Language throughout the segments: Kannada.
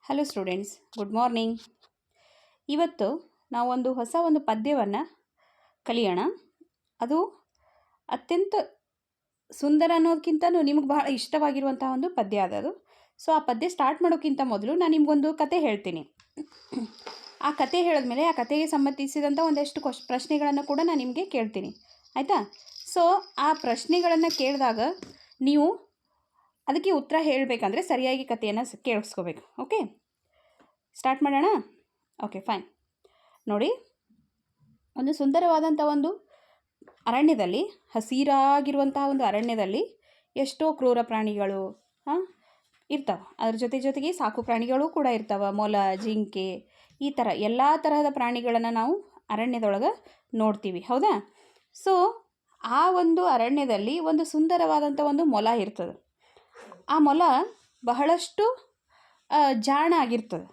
Hello students, good morning. ಇವತ್ತು ನಾವು ಹೊಸ ಪದ್ಯವನ್ನು ಕಲಿಯೋಣ. ಅದು ಅತ್ಯಂತ ಸುಂದರ ಅನ್ನೋದಕ್ಕಿಂತನೂ ನಿಮಗೆ ಬಹಳ ಇಷ್ಟವಾಗಿರುವಂತಹ ಒಂದು ಪದ್ಯ ಅದು. ಸೊ ಆ ಪದ್ಯ ಸ್ಟಾರ್ಟ್ ಮಾಡೋಕ್ಕಿಂತ ಮೊದಲು ನಾನು ನಿಮಗೊಂದು ಕತೆ ಹೇಳ್ತೀನಿ. ಆ ಕತೆ ಹೇಳಿದ್ಮೇಲೆ ಆ ಕತೆಗೆ ಸಂಬಂಧಿಸಿದಂಥ ಒಂದಷ್ಟು ಪ್ರಶ್ನೆಗಳನ್ನು ಕೂಡ ನಾನು ನಿಮಗೆ ಕೇಳ್ತೀನಿ, ಆಯಿತಾ? ಸೊ ಆ ಪ್ರಶ್ನೆಗಳನ್ನು ಕೇಳಿದಾಗ ನೀವು ಅದಕ್ಕೆ ಉತ್ತರ ಹೇಳಬೇಕಂದ್ರೆ ಸರಿಯಾಗಿ ಕಥೆಯನ್ನು ಕೇಳಿಸ್ಕೋಬೇಕು. ಓಕೆ, ಸ್ಟಾರ್ಟ್ ಮಾಡೋಣ. Okay, fine. ನೋಡಿ, ಒಂದು ಸುಂದರವಾದಂಥ ಒಂದು ಅರಣ್ಯದಲ್ಲಿ, ಹಸಿರಾಗಿರುವಂತಹ ಒಂದು ಅರಣ್ಯದಲ್ಲಿ ಎಷ್ಟೋ ಕ್ರೂರ ಪ್ರಾಣಿಗಳು ಇರ್ತಾವೆ. ಅದ್ರ ಜೊತೆಗೆ ಸಾಕು ಪ್ರಾಣಿಗಳು ಕೂಡ ಇರ್ತಾವೆ. ಮೊಲ, ಜಿಂಕೆ, ಈ ಥರ ಎಲ್ಲ ತರಹದ ಪ್ರಾಣಿಗಳನ್ನು ನಾವು ಅರಣ್ಯದೊಳಗೆ ನೋಡ್ತೀವಿ, ಹೌದಾ? ಸೊ ಆ ಒಂದು ಅರಣ್ಯದಲ್ಲಿ ಒಂದು ಸುಂದರವಾದಂಥ ಒಂದು ಮೊಲ ಇರ್ತದೆ. ಆ ಮೊಲ ಬಹಳಷ್ಟು ಜಾಣ ಆಗಿರ್ತದೆ.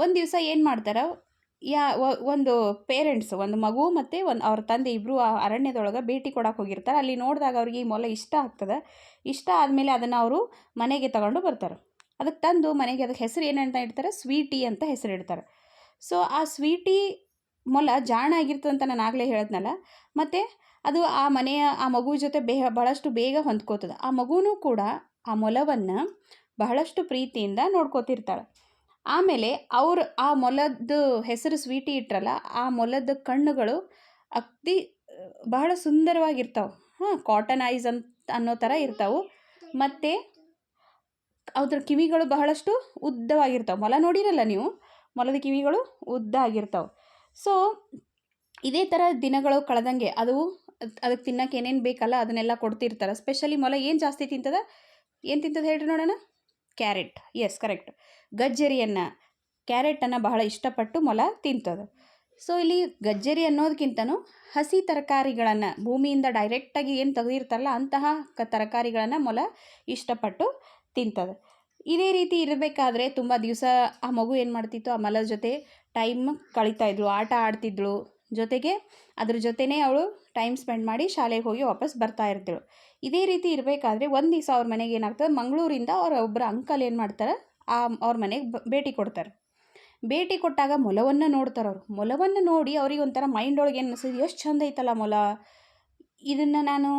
ಒಂದು ದಿವಸ ಏನು ಮಾಡ್ತಾರೆ, ಒಂದು ಪೇರೆಂಟ್ಸ್, ಒಂದು ಮಗು ಮತ್ತು ಅವ್ರ ತಂದೆ ಇಬ್ಬರು ಆ ಅರಣ್ಯದೊಳಗೆ ಭೇಟಿ ಕೊಡಕ್ಕೆ ಹೋಗಿರ್ತಾರೆ. ಅಲ್ಲಿ ನೋಡಿದಾಗ ಅವ್ರಿಗೆ ಈ ಮೊಲ ಇಷ್ಟ ಆಗ್ತದೆ. ಇಷ್ಟ ಆದಮೇಲೆ ಅದನ್ನು ಅವರು ಮನೆಗೆ ತಗೊಂಡು ಬರ್ತಾರೆ. ಅದಕ್ಕೆ ತಂದು ಮನೆಗೆ ಅದಕ್ಕೆ ಹೆಸರು ಏನಂತ ಇಡ್ತಾರೆ, ಸ್ವೀಟಿ ಅಂತ ಹೆಸರು ಇಡ್ತಾರೆ. ಸೊ ಆ ಸ್ವೀಟಿ ಮೊಲ ಜಾಣ ಆಗಿರ್ತದೆ ಅಂತ ನಾನು ಆಗಲೇ ಹೇಳಿದ್ನಲ್ಲ. ಮತ್ತು ಅದು ಆ ಮಗು ಜೊತೆ ಬಹಳಷ್ಟು ಬೇಗ ಹೊಂದ್ಕೋತದೆ. ಆ ಮಗುನೂ ಕೂಡ ಆ ಮೊಲವನ್ನು ಬಹಳಷ್ಟು ಪ್ರೀತಿಯಿಂದ ನೋಡ್ಕೋತಿರ್ತಾಳೆ. ಆಮೇಲೆ ಆ ಮೊಲದ ಹೆಸರು ಸ್ವೀಟಿ ಇಟ್ರಲ್ಲ, ಆ ಮೊಲದ ಕಣ್ಣುಗಳು ಬಹಳ ಸುಂದರವಾಗಿರ್ತಾವೆ. ಕಾಟನ್ ಐಸ್ ಅನ್ನೋ ಥರ ಇರ್ತಾವೆ. ಮತ್ತು ಅದ್ರ ಕಿವಿಗಳು ಬಹಳಷ್ಟು ಉದ್ದವಾಗಿರ್ತಾವೆ. ಮೊಲ ನೋಡಿರಲ್ಲ ನೀವು, ಮೊಲದ ಕಿವಿಗಳು ಉದ್ದ ಆಗಿರ್ತಾವೆ. ಸೊ ಇದೇ ಥರ ದಿನಗಳು ಕಳೆದಂಗೆ ಅದಕ್ಕೆ ತಿನ್ನೋಕೆ ಏನೇನು ಬೇಕಲ್ಲ ಅದನ್ನೆಲ್ಲ ಕೊಡ್ತಿರ್ತಾರೆ. ಸ್ಪೆಷಲಿ ಮೊಲ ಏನು ಜಾಸ್ತಿ ತಿಂತದ ಹೇಳ್ರಿ ನೋಡೋಣ? ಕ್ಯಾರೆಟ್. S, correct. ಕ್ಯಾರೆಟನ್ನು ಬಹಳ ಇಷ್ಟಪಟ್ಟು ಮೊಲ ತಿಂತದೆ. ಸೊ ಇಲ್ಲಿ ಗಜ್ಜರಿ ಅನ್ನೋದಕ್ಕಿಂತನೂ ಹಸಿ ತರಕಾರಿಗಳನ್ನು, ಭೂಮಿಯಿಂದ ಡೈರೆಕ್ಟಾಗಿ ಏನು ತೆಗೆದಿರ್ತಾರಲ್ಲ ಅಂತಹ ತರಕಾರಿಗಳನ್ನು ಮೊಲ ಇಷ್ಟಪಟ್ಟು ತಿಂತದೆ. ಇದೇ ರೀತಿ ಇರಬೇಕಾದ್ರೆ ತುಂಬ ದಿವಸ ಆ ಮಗು ಏನು ಮಾಡ್ತಿತ್ತು, ಆ ಮೊಲದ ಜೊತೆ ಟೈಮ್ ಕಳೀತಾಯಿದ್ರು, ಆಟ ಆಡ್ತಿದ್ಳು. ಜೊತೆಗೆ ಅದ್ರ ಜೊತೆನೇ ಅವಳು ಟೈಮ್ ಸ್ಪೆಂಡ್ ಮಾಡಿ ಶಾಲೆಗೆ ಹೋಗಿ ವಾಪಸ್ ಬರ್ತಾ ಇರ್ತಿಳು. ಇದೇ ರೀತಿ ಇರಬೇಕಾದ್ರೆ ಒಂದು ದಿವಸ ಅವ್ರ ಮನೆಗೆ ಏನಾಗ್ತದೆ, ಮಂಗಳೂರಿಂದ ಅವರ ಒಬ್ಬರ ಅಂಕಲ್ ಏನು ಮಾಡ್ತಾರೆ, ಅವ್ರ ಮನೆಗೆ ಭೇಟಿ ಕೊಡ್ತಾರೆ. ಭೇಟಿ ಕೊಟ್ಟಾಗ ಮೊಲವನ್ನು ನೋಡ್ತಾರೆ ಅವರು. ಮೊಲವನ್ನು ನೋಡಿ ಅವ್ರಿಗೆ ಒಂಥರ ಮೈಂಡ್ ಒಳಗೆ ಏನು ಅನಿಸ್ತದೆ, ಎಷ್ಟು ಚಂದ ಐತಲ್ಲ ಮೊಲ, ಇದನ್ನು ನಾನು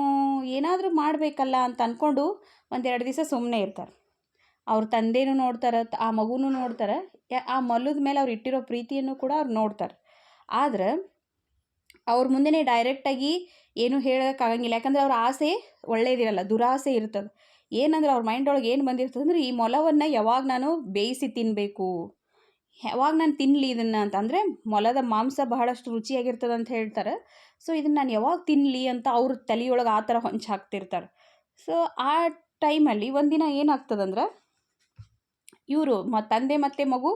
ಏನಾದರೂ ಮಾಡಬೇಕಲ್ಲ ಅಂತ ಅಂದ್ಕೊಂಡು ಒಂದೆರಡು ದಿವಸ ಸುಮ್ಮನೆ ಇರ್ತಾರೆ. ಅವ್ರ ತಂದೆನೂ ನೋಡ್ತಾರೆ, ಆ ಮಗುನೂ ನೋಡ್ತಾರೆ, ಆ ಮೊಲದ ಮೇಲೆ ಅವ್ರು ಇಟ್ಟಿರೋ ಪ್ರೀತಿಯನ್ನು ಕೂಡ ಅವ್ರು ನೋಡ್ತಾರೆ. ಆದ್ರೆ ಅವ್ರ ಮುಂದೆನೇ ಡೈರೆಕ್ಟಾಗಿ ಏನೂ ಹೇಳೋಕ್ಕಾಗಂಗಿಲ್ಲ. ಯಾಕಂದರೆ ಅವ್ರ ಆಸೆ ಒಳ್ಳೇದಿರಲ್ಲ, ದುರಾಸೆ ಇರ್ತದೆ. ಏನಂದ್ರೆ ಅವ್ರ ಮೈಂಡ್ ಒಳಗೆ ಏನು ಬಂದಿರ್ತದೆ ಅಂದರೆ, ಈ ಮೊಲವನ್ನು ಯಾವಾಗ ನಾನು ಬೇಯಿಸಿ ತಿನ್ನಬೇಕು, ಯಾವಾಗ ನಾನು ತಿನ್ನಲಿ ಇದನ್ನು ಅಂತಂದರೆ, ಮೊಲದ ಮಾಂಸ ಬಹಳಷ್ಟು ರುಚಿಯಾಗಿರ್ತದೆ ಅಂತ ಹೇಳ್ತಾರೆ. ಸೊ ಇದನ್ನು ನಾನು ಯಾವಾಗ ತಿನ್ನಲಿ ಅಂತ ಅವ್ರ ತಲೆಯೊಳಗೆ ಆ ಥರ ಹೊಂಚು ಹಾಕ್ತಿರ್ತಾರೆ. ಸೊ ಆ ಟೈಮಲ್ಲಿ ಒಂದಿನ ಏನಾಗ್ತದಂದ್ರೆ, ಇವರು ತಂದೆ ಮತ್ತು ಮಗು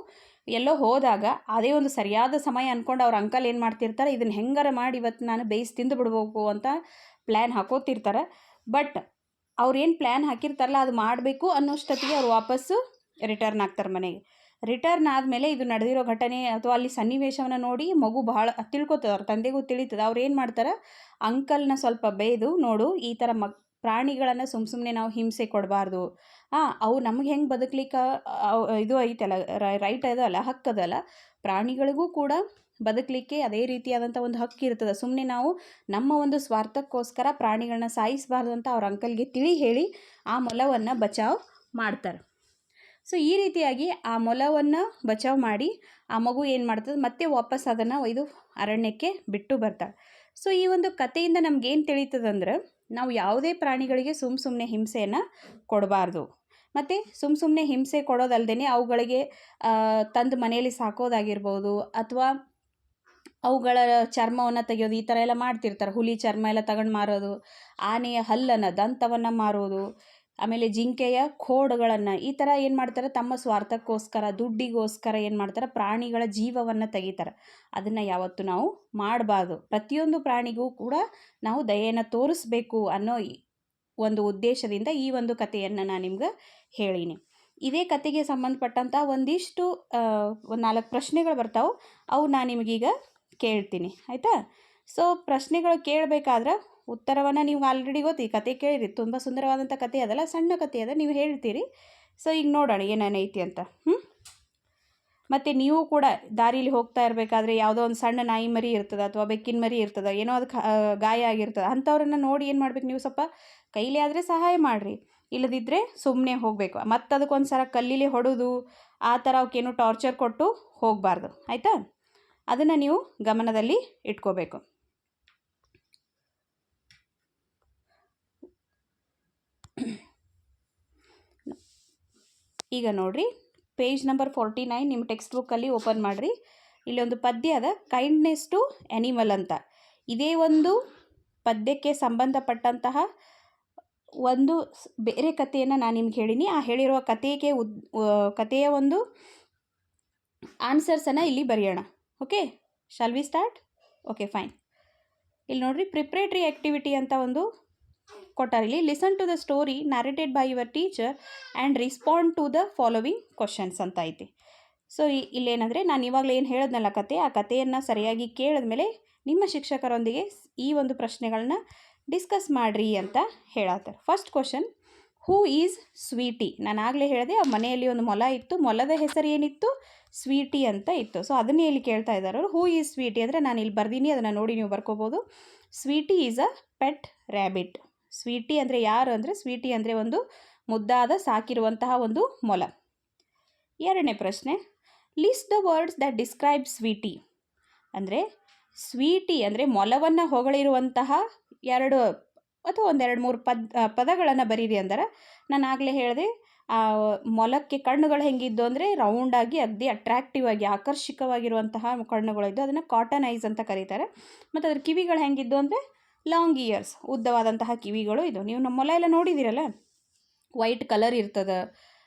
ಎಲ್ಲೋ ಹೋದಾಗ ಅದೇ ಒಂದು ಸರಿಯಾದ ಸಮಯ ಅಂದ್ಕೊಂಡು ಅವ್ರ ಅಂಕಲ್ ಏನು ಮಾಡ್ತಿರ್ತಾರೆ, ಇದನ್ನು ಹೆಂಗಾರ ಮಾಡಿ ಇವತ್ತು ನಾನು ಬೇಯಿಸಿ ತಿಂದು ಬಿಡ್ಬೇಕು ಅಂತ ಪ್ಲ್ಯಾನ್ ಹಾಕೋತಿರ್ತಾರೆ. ಬಟ್ ಅವ್ರೇನು ಪ್ಲ್ಯಾನ್ ಹಾಕಿರ್ತಾರಲ್ಲ ಅದು ಮಾಡಬೇಕು ಅನ್ನೋಷ್ಟೊತ್ತಿಗೆ ಅವ್ರು ವಾಪಸ್ಸು ರಿಟರ್ನ್ ಆಗ್ತಾರೆ ಮನೆಗೆ. ರಿಟರ್ನ್ ಆದಮೇಲೆ ಇದು ನಡೆದಿರೋ ಘಟನೆ ಅಥವಾ ಅಲ್ಲಿ ಸನ್ನಿವೇಶವನ್ನು ನೋಡಿ ಮಗು ಬಹಳ ತಿಳ್ಕೊತದೆ, ಅವ್ರ ತಂದೆಗೂ ತಿಳಿತದೆ. ಅವ್ರು ಏನು ಮಾಡ್ತಾರೆ, ಅಂಕಲ್ನ ಸ್ವಲ್ಪ ಬೈದು, ನೋಡು ಈ ಥರ ಪ್ರಾಣಿಗಳನ್ನು ಸುಮ್ಮನೆ ನಾವು ಹಿಂಸೆ ಕೊಡಬಾರ್ದು, ಅವು ನಮಗೆ ಹೆಂಗೆ ಬದುಕಲಿಕ್ಕೆ ಇದು ಐತಲ್ಲ, ರೈಟ್ ಅದಲ್ಲ, ಹಕ್ಕದಲ್ಲ, ಪ್ರಾಣಿಗಳಿಗೂ ಕೂಡ ಬದುಕಲಿಕ್ಕೆ ಅದೇ ರೀತಿಯಾದಂಥ ಒಂದು ಹಕ್ಕು ಇರ್ತದೆ. ಸುಮ್ಮನೆ ನಾವು ನಮ್ಮ ಒಂದು ಸ್ವಾರ್ಥಕ್ಕೋಸ್ಕರ ಪ್ರಾಣಿಗಳನ್ನ ಸಾಯಿಸಬಾರ್ದು ಅಂತ ಅವ್ರ ಅಂಕಲ್ಗೆ ತಿಳಿ ಹೇಳಿ ಆ ಮೊಲವನ್ನು ಬಚಾವ್ ಮಾಡ್ತಾರೆ. ಸೊ ಈ ರೀತಿಯಾಗಿ ಆ ಮೊಲವನ್ನು ಬಚಾವ್ ಮಾಡಿ ಆ ಮಗು ಏನು ಮಾಡ್ತದೆ, ಮತ್ತೆ ವಾಪಸ್ ಅದನ್ನು ಒಯ್ದು ಅರಣ್ಯಕ್ಕೆ ಬಿಟ್ಟು ಬರ್ತಾಳೆ. ಸೊ ಈ ಒಂದು ಕಥೆಯಿಂದ ನಮಗೇನು ತಿಳಿತದಂದ್ರೆ, ನಾವು ಯಾವುದೇ ಪ್ರಾಣಿಗಳಿಗೆ ಸುಮ್ಮನೆ ಹಿಂಸೆಯನ್ನು ಕೊಡಬಾರ್ದು. ಮತ್ತು ಸುಮ್ಮನೆ ಹಿಂಸೆ ಕೊಡೋದಲ್ಲದೆ ಅವುಗಳಿಗೆ ತಂದು ಮನೆಯಲ್ಲಿ ಸಾಕೋದಾಗಿರ್ಬೋದು, ಅಥವಾ ಅವುಗಳ ಚರ್ಮವನ್ನು ತೆಗೆಯೋದು, ಈ ಥರ ಎಲ್ಲ ಮಾಡ್ತಿರ್ತಾರೆ. ಹುಲಿ ಚರ್ಮ ಎಲ್ಲ ತಗೊಂಡು ಮಾರೋದು, ಆನೆಯ ಹಲ್ಲನ್ನು, ದಂತವನ್ನು ಮಾರೋದು, ಆಮೇಲೆ ಜಿಂಕೆಯ ಖೋಡುಗಳನ್ನು, ಈ ಥರ ಏನು ಮಾಡ್ತಾರೆ, ತಮ್ಮ ಸ್ವಾರ್ಥಕ್ಕೋಸ್ಕರ, ದುಡ್ಡಿಗೋಸ್ಕರ ಏನು ಮಾಡ್ತಾರೆ, ಪ್ರಾಣಿಗಳ ಜೀವವನ್ನು ತೆಗಿತಾರೆ. ಅದನ್ನು ಯಾವತ್ತೂ ನಾವು ಮಾಡಬಾರ್ದು. ಪ್ರತಿಯೊಂದು ಪ್ರಾಣಿಗೂ ಕೂಡ ನಾವು ದಯೆಯನ್ನು ತೋರಿಸ್ಬೇಕು ಅನ್ನೋ ಒಂದು ಉದ್ದೇಶದಿಂದ ಈ ಒಂದು ಕಥೆಯನ್ನು ನಾನು ನಿಮ್ಗೆ ಹೇಳೀನಿ. ಇದೇ ಕತೆಗೆ ಸಂಬಂಧಪಟ್ಟಂಥ ಒಂದಿಷ್ಟು 4 ಪ್ರಶ್ನೆಗಳು ಬರ್ತಾವೆ. ಅವು ನಾನು ನಿಮಗೀಗ ಕೇಳ್ತೀನಿ, ಆಯಿತಾ? ಸೊ ಪ್ರಶ್ನೆಗಳು ಕೇಳಬೇಕಾದ್ರೆ ಉತ್ತರವನ್ನು ನೀವು ಆಲ್ರೆಡಿ ಗೊತ್ತು, ಈ ಕತೆ ಕೇಳಿರಿ, ತುಂಬ ಸುಂದರವಾದಂಥ ಕತೆ ಅದಲ್ಲ, ಸಣ್ಣ ಕತೆ ಅದ, ನೀವು ಹೇಳ್ತೀರಿ. ಸೊ ಈಗ ನೋಡೋಣ ಏನೇನೈತಿ ಅಂತ. ಮತ್ತು ನೀವು ಕೂಡ ದಾರೀಲಿ ಹೋಗ್ತಾ ಇರಬೇಕಾದ್ರೆ ಯಾವುದೋ ಒಂದು ಸಣ್ಣ ನಾಯಿ ಮರಿ ಇರ್ತದೆ ಅಥವಾ ಬೆಕ್ಕಿನ ಮರಿ ಇರ್ತದೆ, ಏನೋ ಅದಕ್ಕೆ ಗಾಯ ಆಗಿರ್ತದೆ, ಅಂಥವ್ರನ್ನ ನೋಡಿ ಏನು ಮಾಡ್ಬೇಕು, ನೀವು ಸ್ವಲ್ಪ ಕೈಲಿ ಆದರೆ ಸಹಾಯ ಮಾಡಿರಿ, ಇಲ್ಲದಿದ್ದರೆ ಸುಮ್ಮನೆ ಹೋಗಬೇಕು. ಮತ್ತು ಅದಕ್ಕೊಂದು ಸಲ ಕಲ್ಲಿಲಿ ಹೊಡೋದು ಆ ಥರ ಅವಕ್ಕೇನು ಟಾರ್ಚರ್ ಕೊಟ್ಟು ಹೋಗಬಾರ್ದು, ಆಯಿತಾ? ಅದನ್ನು ನೀವು ಗಮನದಲ್ಲಿ ಇಟ್ಕೋಬೇಕು. ಈಗ ನೋಡಿರಿ, ಪೇಜ್ ನಂಬರ್ 49 ನಿಮ್ಮ ಟೆಕ್ಸ್ಟ್ ಬುಕ್ಕಲ್ಲಿ ಓಪನ್ ಮಾಡಿರಿ. ಇಲ್ಲಿ ಒಂದು ಪದ್ಯ ಅದ, ಕೈಂಡ್ನೆಸ್ ಟು ಆ್ಯನಿಮಲ್ ಅಂತ. ಇದೇ ಒಂದು ಪದ್ಯಕ್ಕೆ ಸಂಬಂಧಪಟ್ಟಂತಹ ಒಂದು ಬೇರೆ ಕಥೆಯನ್ನು ನಾನು ನಿಮ್ಗೆ ಹೇಳೀನಿ. ಆ ಹೇಳಿರುವ ಕಥೆಯ ಒಂದು ಆನ್ಸರ್ಸನ್ನು ಇಲ್ಲಿ ಬರೆಯೋಣ. Okay, shall we start? Okay, fine. ಇಲ್ಲಿ ನೋಡಿರಿ, ಪ್ರಿಪ್ರೇಟರಿ ಆ್ಯಕ್ಟಿವಿಟಿ ಅಂತ ಒಂದು ಕೊಟ್ಟಾರಿಲ್ಲಿ. Listen to the story narrated by your teacher and respond to the following questions ಅಂತ ಐತಿ. ಸೊ ಇಲ್ಲೇನಂದರೆ, ನಾನು ಇವಾಗಲೇ ಏನು ಹೇಳಿದ್ನಲ್ಲ ಕತೆ, ಆ ಕಥೆಯನ್ನು ಸರಿಯಾಗಿ ಕೇಳಿದ್ಮೇಲೆ ನಿಮ್ಮ ಶಿಕ್ಷಕರೊಂದಿಗೆ ಈ ಒಂದು ಪ್ರಶ್ನೆಗಳನ್ನ ಡಿಸ್ಕಸ್ ಮಾಡಿರಿ ಅಂತ ಹೇಳತ್ತಾರೆ. First question, who is Sweety? ನಾನು ಆಗಲೇ ಹೇಳಿದೆ, ಆ ಮನೆಯಲ್ಲಿ ಒಂದು ಮೊಲ ಇತ್ತು, ಮೊಲದ ಹೆಸರು ಏನಿತ್ತು? ಸ್ವೀಟಿ ಅಂತ ಇತ್ತು. ಸೊ ಅದನ್ನೇ ಇಲ್ಲಿ ಕೇಳ್ತಾ ಇದ್ದಾರೆ ಅವರು. ಹೂ ಈಸ್ ಸ್ವೀಟಿ ಅಂದರೆ ನಾನು ಇಲ್ಲಿ ಬರ್ದೀನಿ, ಅದನ್ನು ನೋಡಿ ನೀವು ಬರ್ಕೋಬೋದು. Sweety is a pet rabbit. Sweety ಅಂದರೆ ಯಾರು ಅಂದರೆ, ಸ್ವೀಟಿ ಅಂದರೆ ಒಂದು ಮುದ್ದಾದ ಸಾಕಿರುವಂತಹ ಒಂದು ಮೊಲ. ಎರಡನೇ ಪ್ರಶ್ನೆ, list the words that describe Sweetie. ಅಂದರೆ ಸ್ವೀಟಿ ಅಂದರೆ ಮೊಲವನ್ನು ಹೊಗಳಿರುವಂತಹ 2 ಅಥವಾ 1-2-3 ಪದಗಳನ್ನು ಬರೀರಿ ಅಂದರೆ, ನಾನು ಆಗಲೇ ಹೇಳಿದೆ, ಆ ಮೊಲಕ್ಕೆ ಕಣ್ಣುಗಳು ಹೆಂಗಿದ್ದು ಅಂದರೆ ರೌಂಡಾಗಿ ಅಗದಿ ಅಟ್ರಾಕ್ಟಿವ್ ಆಗಿ ಆಕರ್ಷಕವಾಗಿರುವಂತಹ ಕಣ್ಣುಗಳಿದ್ದು, ಅದನ್ನು ಕಾಟನ್ ಐಸ್ ಅಂತ ಕರೀತಾರೆ. ಮತ್ತು ಅದ್ರ ಕಿವಿಗಳು ಹೆಂಗಿದ್ದು ಅಂದರೆ ಲಾಂಗ್ ಇಯರ್ಸ್, ಉದ್ದವಾದಂತಹ ಕಿವಿಗಳು ಇದು. ನೀವು ನಮ್ಮ ಮೊಲ ಎಲ್ಲ ನೋಡಿದ್ದೀರಲ್ಲ, ವೈಟ್ ಕಲರ್ ಇರ್ತದೆ,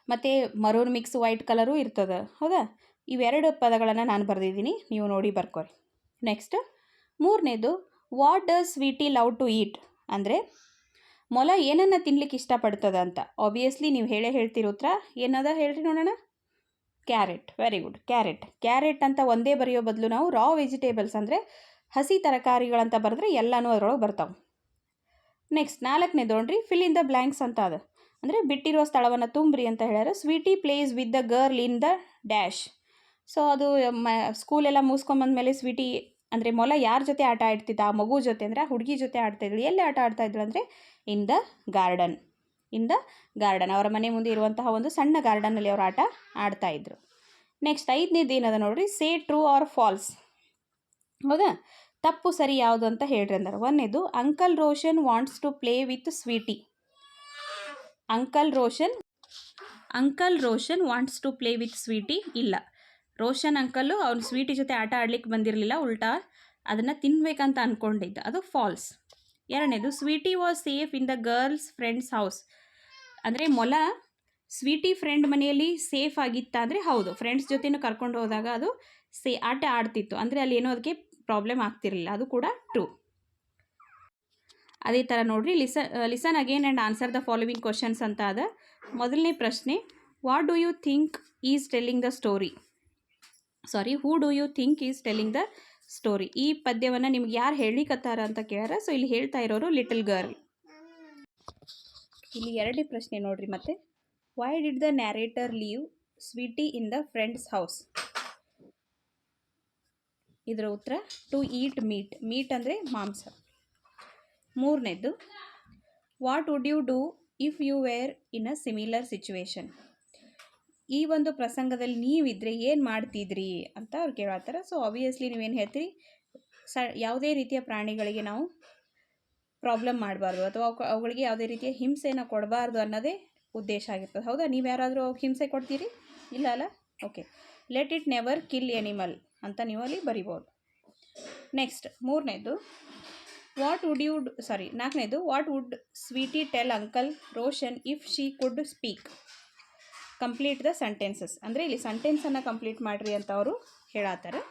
ಮತ್ತು ಮರೂನ್ ಮಿಕ್ಸ್ ವೈಟ್ ಕಲರು ಇರ್ತದೆ, ಹೌದಾ? ಇವೆರಡು ಪದಗಳನ್ನು ನಾನು ಬರೆದಿದ್ದೀನಿ, ನೀವು ನೋಡಿ ಬರ್ಕೋರಿ. ನೆಕ್ಸ್ಟ್, ಮೂರನೇದು, what does Sweetie love to eat? ಅಂದರೆ ಮೊಲ ಏನನ್ನು ತಿನ್ಲಿಕ್ಕೆ ಇಷ್ಟಪಡ್ತದೆ ಅಂತ. ಆಬ್ವಿಯಸ್ಲಿ ನೀವು ಹೇಳ್ತೀರಿ ಉತ್ತರ. ಏನದ ಹೇಳ್ರಿ ನೋಡೋಣ? Carrot. Very good, carrot. Carrot ಅಂತ ಒಂದೇ ಬರೆಯೋ ಬದಲು ನಾವು ರಾ ವೆಜಿಟೇಬಲ್ಸ್ ಅಂದರೆ ಹಸಿ ತರಕಾರಿಗಳಂತ ಬರೆದ್ರೆ ಎಲ್ಲನೂ ಅದರೊಳಗೆ ಬರ್ತಾವೆ. ನೆಕ್ಸ್ಟ್, 4ನೇದು ನೋಡ್ರಿ, ಫಿಲ್ ಇನ್ ದ ಬ್ಲ್ಯಾಂಕ್ಸ್ ಅಂತ ಅದು. ಅಂದರೆ ಬಿಟ್ಟಿರೋ ಸ್ಥಳವನ್ನು ತುಂಬ್ರಿ ಅಂತ ಹೇಳ್ಯಾರ. Sweetie plays with the girl in the dash. So ಅದು ಸ್ಕೂಲೆಲ್ಲ ಮುಗಿಸ್ಕೊಂಬಂದ್ಮೇಲೆ ಸ್ವೀಟಿ ಅಂದರೆ ಮೊಲ ಯಾರ ಜೊತೆ ಆಟ ಆಡ್ತಿದ್ದ? ಆ ಮಗು ಜೊತೆ, ಅಂದರೆ ಆ ಹುಡುಗಿ ಜೊತೆ ಆಡ್ತಾಯಿದ್ಳು. ಎಲ್ಲಿ ಆಟ ಆಡ್ತಾಯಿದ್ಳು ಅಂದರೆ ಇನ್ ದ ಗಾರ್ಡನ್. ಅವರ ಮನೆ ಮುಂದೆ ಇರುವಂತಹ ಒಂದು ಸಣ್ಣ ಗಾರ್ಡನಲ್ಲಿ ಅವರು ಆಟ ಆಡ್ತಾಯಿದ್ರು. ನೆಕ್ಸ್ಟ್, 5ನೇದು ಏನದ ನೋಡ್ರಿ, ಸೇ ಟ್ರೂ ಆರ್ ಫಾಲ್ಸ್. ಹೌದಾ? ತಪ್ಪು ಸರಿ ಯಾವುದು ಅಂತ ಹೇಳ್ರಿ ಅಂದ್ರೆ. 1ನೇದು, uncle Roshan wants to play with Sweety. Uncle Roshan wants to play with Sweety. ಇಲ್ಲ, ರೋಷನ್ ಅಂಕಲ್ಲು ಅವ್ನು ಸ್ವೀಟಿ ಜೊತೆ ಆಟ ಆಡ್ಲಿಕ್ಕೆ ಬಂದಿರಲಿಲ್ಲ, ಉಲ್ಟಾ ಅದನ್ನು ತಿನ್ಬೇಕಂತ ಅಂದ್ಕೊಂಡಿದ್ದ, ಅದು ಫಾಲ್ಸ್. 2ನೇದು, Sweety was safe in the girls friends house. ಅಂದರೆ ಮೊಲ ಸ್ವೀಟಿ ಫ್ರೆಂಡ್ ಮನೆಯಲ್ಲಿ ಸೇಫ್ ಆಗಿತ್ತ ಅಂದರೆ ಹೌದು, ಫ್ರೆಂಡ್ಸ್ ಜೊತೆನೂ ಕರ್ಕೊಂಡು ಹೋದಾಗ ಅದು ಆಟ ಆಡ್ತಿತ್ತು, ಅಂದರೆ ಅಲ್ಲಿ ಏನೋ ಅದಕ್ಕೆ ಪ್ರಾಬ್ಲಮ್ ಆಗ್ತಿರಲಿಲ್ಲ, ಅದು ಕೂಡ ಟ್ರೂ. ಅದೇ ಥರ ನೋಡ್ರಿ, listen again and answer the following questions ಅಂತ ಅದ. ಮೊದಲನೇ ಪ್ರಶ್ನೆ, what do you think is telling the story? Who do you think is telling the story? ಈ ಪದ್ಯವನ್ನು ನಿಮ್ಗೆ ಯಾರು ಹೇಳಿಕತ್ತಾರ ಅಂತ ಕೇಳ್ಯಾರ. ಸೊ ಇಲ್ಲಿ ಹೇಳ್ತಾ ಇರೋರು ಲಿಟಲ್ ಗರ್ಲ್. ಇಲ್ಲಿ 2ನೇ ಪ್ರಶ್ನೆ ನೋಡ್ರಿ ಮತ್ತೆ, why did the narrator leave Sweety in the friends house? ಇದರ ಉತ್ತರ ಟು ಈಟ್ ಮೀಟ್. ಮೀಟ್ ಅಂದರೆ ಮಾಂಸ. 3ನೇದು, what would you do if you were in a similar situation? ಈ ಒಂದು ಪ್ರಸಂಗದಲ್ಲಿ ನೀವಿದ್ರೆ ಏನು ಮಾಡ್ತಿದ್ರಿ ಅಂತ ಅವ್ರು ಕೇಳತ್ತಾರ. ಸೊ ಆಬ್ವಿಯಸ್ಲಿ ನೀವೇನು ಹೇಳ್ತೀರಿ, ಯಾವುದೇ ರೀತಿಯ ಪ್ರಾಣಿಗಳಿಗೆ ನಾವು ಪ್ರಾಬ್ಲಮ್ ಮಾಡಬಾರ್ದು ಅಥವಾ ಅವುಗಳಿಗೆ ಯಾವುದೇ ರೀತಿಯ ಹಿಂಸೆಯನ್ನು ಕೊಡಬಾರ್ದು ಅನ್ನೋದೇ ಉದ್ದೇಶ ಆಗಿರ್ತದೆ. ಹೌದಾ? ನೀವು ಯಾರಾದರೂ ಹಿಂಸೆ ಕೊಡ್ತೀರಿ? ಇಲ್ಲ ಅಲ್ಲ? Okay. Let it never kill animal ಅಂತ ನೀವು ಅಲ್ಲಿ ಬರಿಬೋದು. ನೆಕ್ಸ್ಟ್, 3ನೇದು, 4ನೇದು, what would Sweety tell uncle Roshan if she could speak? Complete the sentences. ಅಂದರೆ ಇಲ್ಲಿ ಸೆಂಟೆನ್ಸನ್ನು ಕಂಪ್ಲೀಟ್ ಮಾಡಿರಿ ಅಂತ ಅವರು ಹೇಳತ್ತಾರೆ.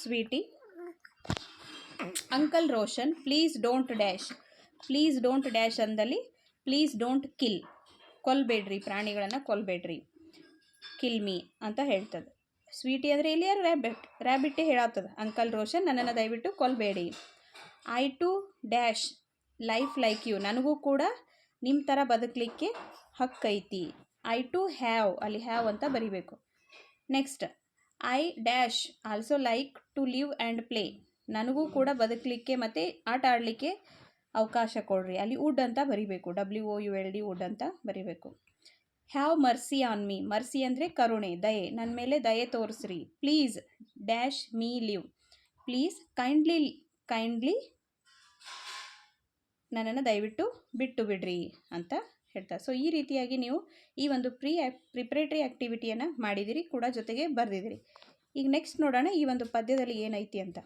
Sweety, uncle Roshan, please don't dash. Please don't dash ಅಂದಲ್ಲಿ ಪ್ಲೀಸ್ ಡೋಂಟ್ ಕಿಲ್, ಕೊಲ್ಲಬೇಡ್ರಿ, ಪ್ರಾಣಿಗಳನ್ನು ಕೊಲ್ಲಬೇಡ್ರಿ, ಕಿಲ್ ಮೀ ಅಂತ ಹೇಳ್ತದೆ. ಸ್ವೀಟಿ ಅಂದರೆ ಇಲ್ಲಿ ಯಾರು? ರ್ಯಾಬಿಟ್ಟೇ ಹೇಳತ್ತದ, ಅಂಕಲ್ ರೋಷನ್ ನನ್ನನ್ನು ದಯವಿಟ್ಟು ಕೊಲ್ಲಬೇಡಿ. I too dash life like you, ನನಗೂ ಕೂಡ ನಿಮ್ಮ ಥರ ಬದುಕಲಿಕ್ಕೆ ಹಕ್ಕೈತಿ. ಐ ಟು ಹ್ಯಾವ್, ಅಲ್ಲಿ ಹ್ಯಾವ್ ಅಂತ ಬರಿಬೇಕು. Next, I dash also like to live and play, ನನಗೂ ಕೂಡ ಬದುಕಲಿಕ್ಕೆ ಮತ್ತು ಆಟ ಆಡಲಿಕ್ಕೆ ಅವಕಾಶ ಕೊಡ್ರಿ, ಅಲ್ಲಿ ವುಡ್ ಅಂತ ಬರಿಬೇಕು, WOULD ವುಡ್ ಅಂತ ಬರಿಬೇಕು. Have mercy on me, mercy ಅಂದರೆ ಕರುಣೆ, ದಯೆ, ನನ್ನ ಮೇಲೆ ದಯೆ ತೋರಿಸ್ರಿ. Please dash me live, please kindly ನನ್ನನ್ನು ದಯವಿಟ್ಟು ಬಿಟ್ಟು ಬಿಡ್ರಿ ಅಂತ ಹೇಳ್ತಾರೆ. ಸೊ ಈ ರೀತಿಯಾಗಿ ನೀವು ಈ ಒಂದು ಪ್ರಿಪ್ರೇಟರಿ ಆ್ಯಕ್ಟಿವಿಟಿಯನ್ನು ಮಾಡಿದಿರಿ ಕೂಡ, ಜೊತೆಗೆ ಬರೆದಿದ್ದೀರಿ. ಈಗ ನೆಕ್ಸ್ಟ್ ನೋಡೋಣ ಈ ಒಂದು ಪದ್ಯದಲ್ಲಿ ಏನೈತಿ ಅಂತ.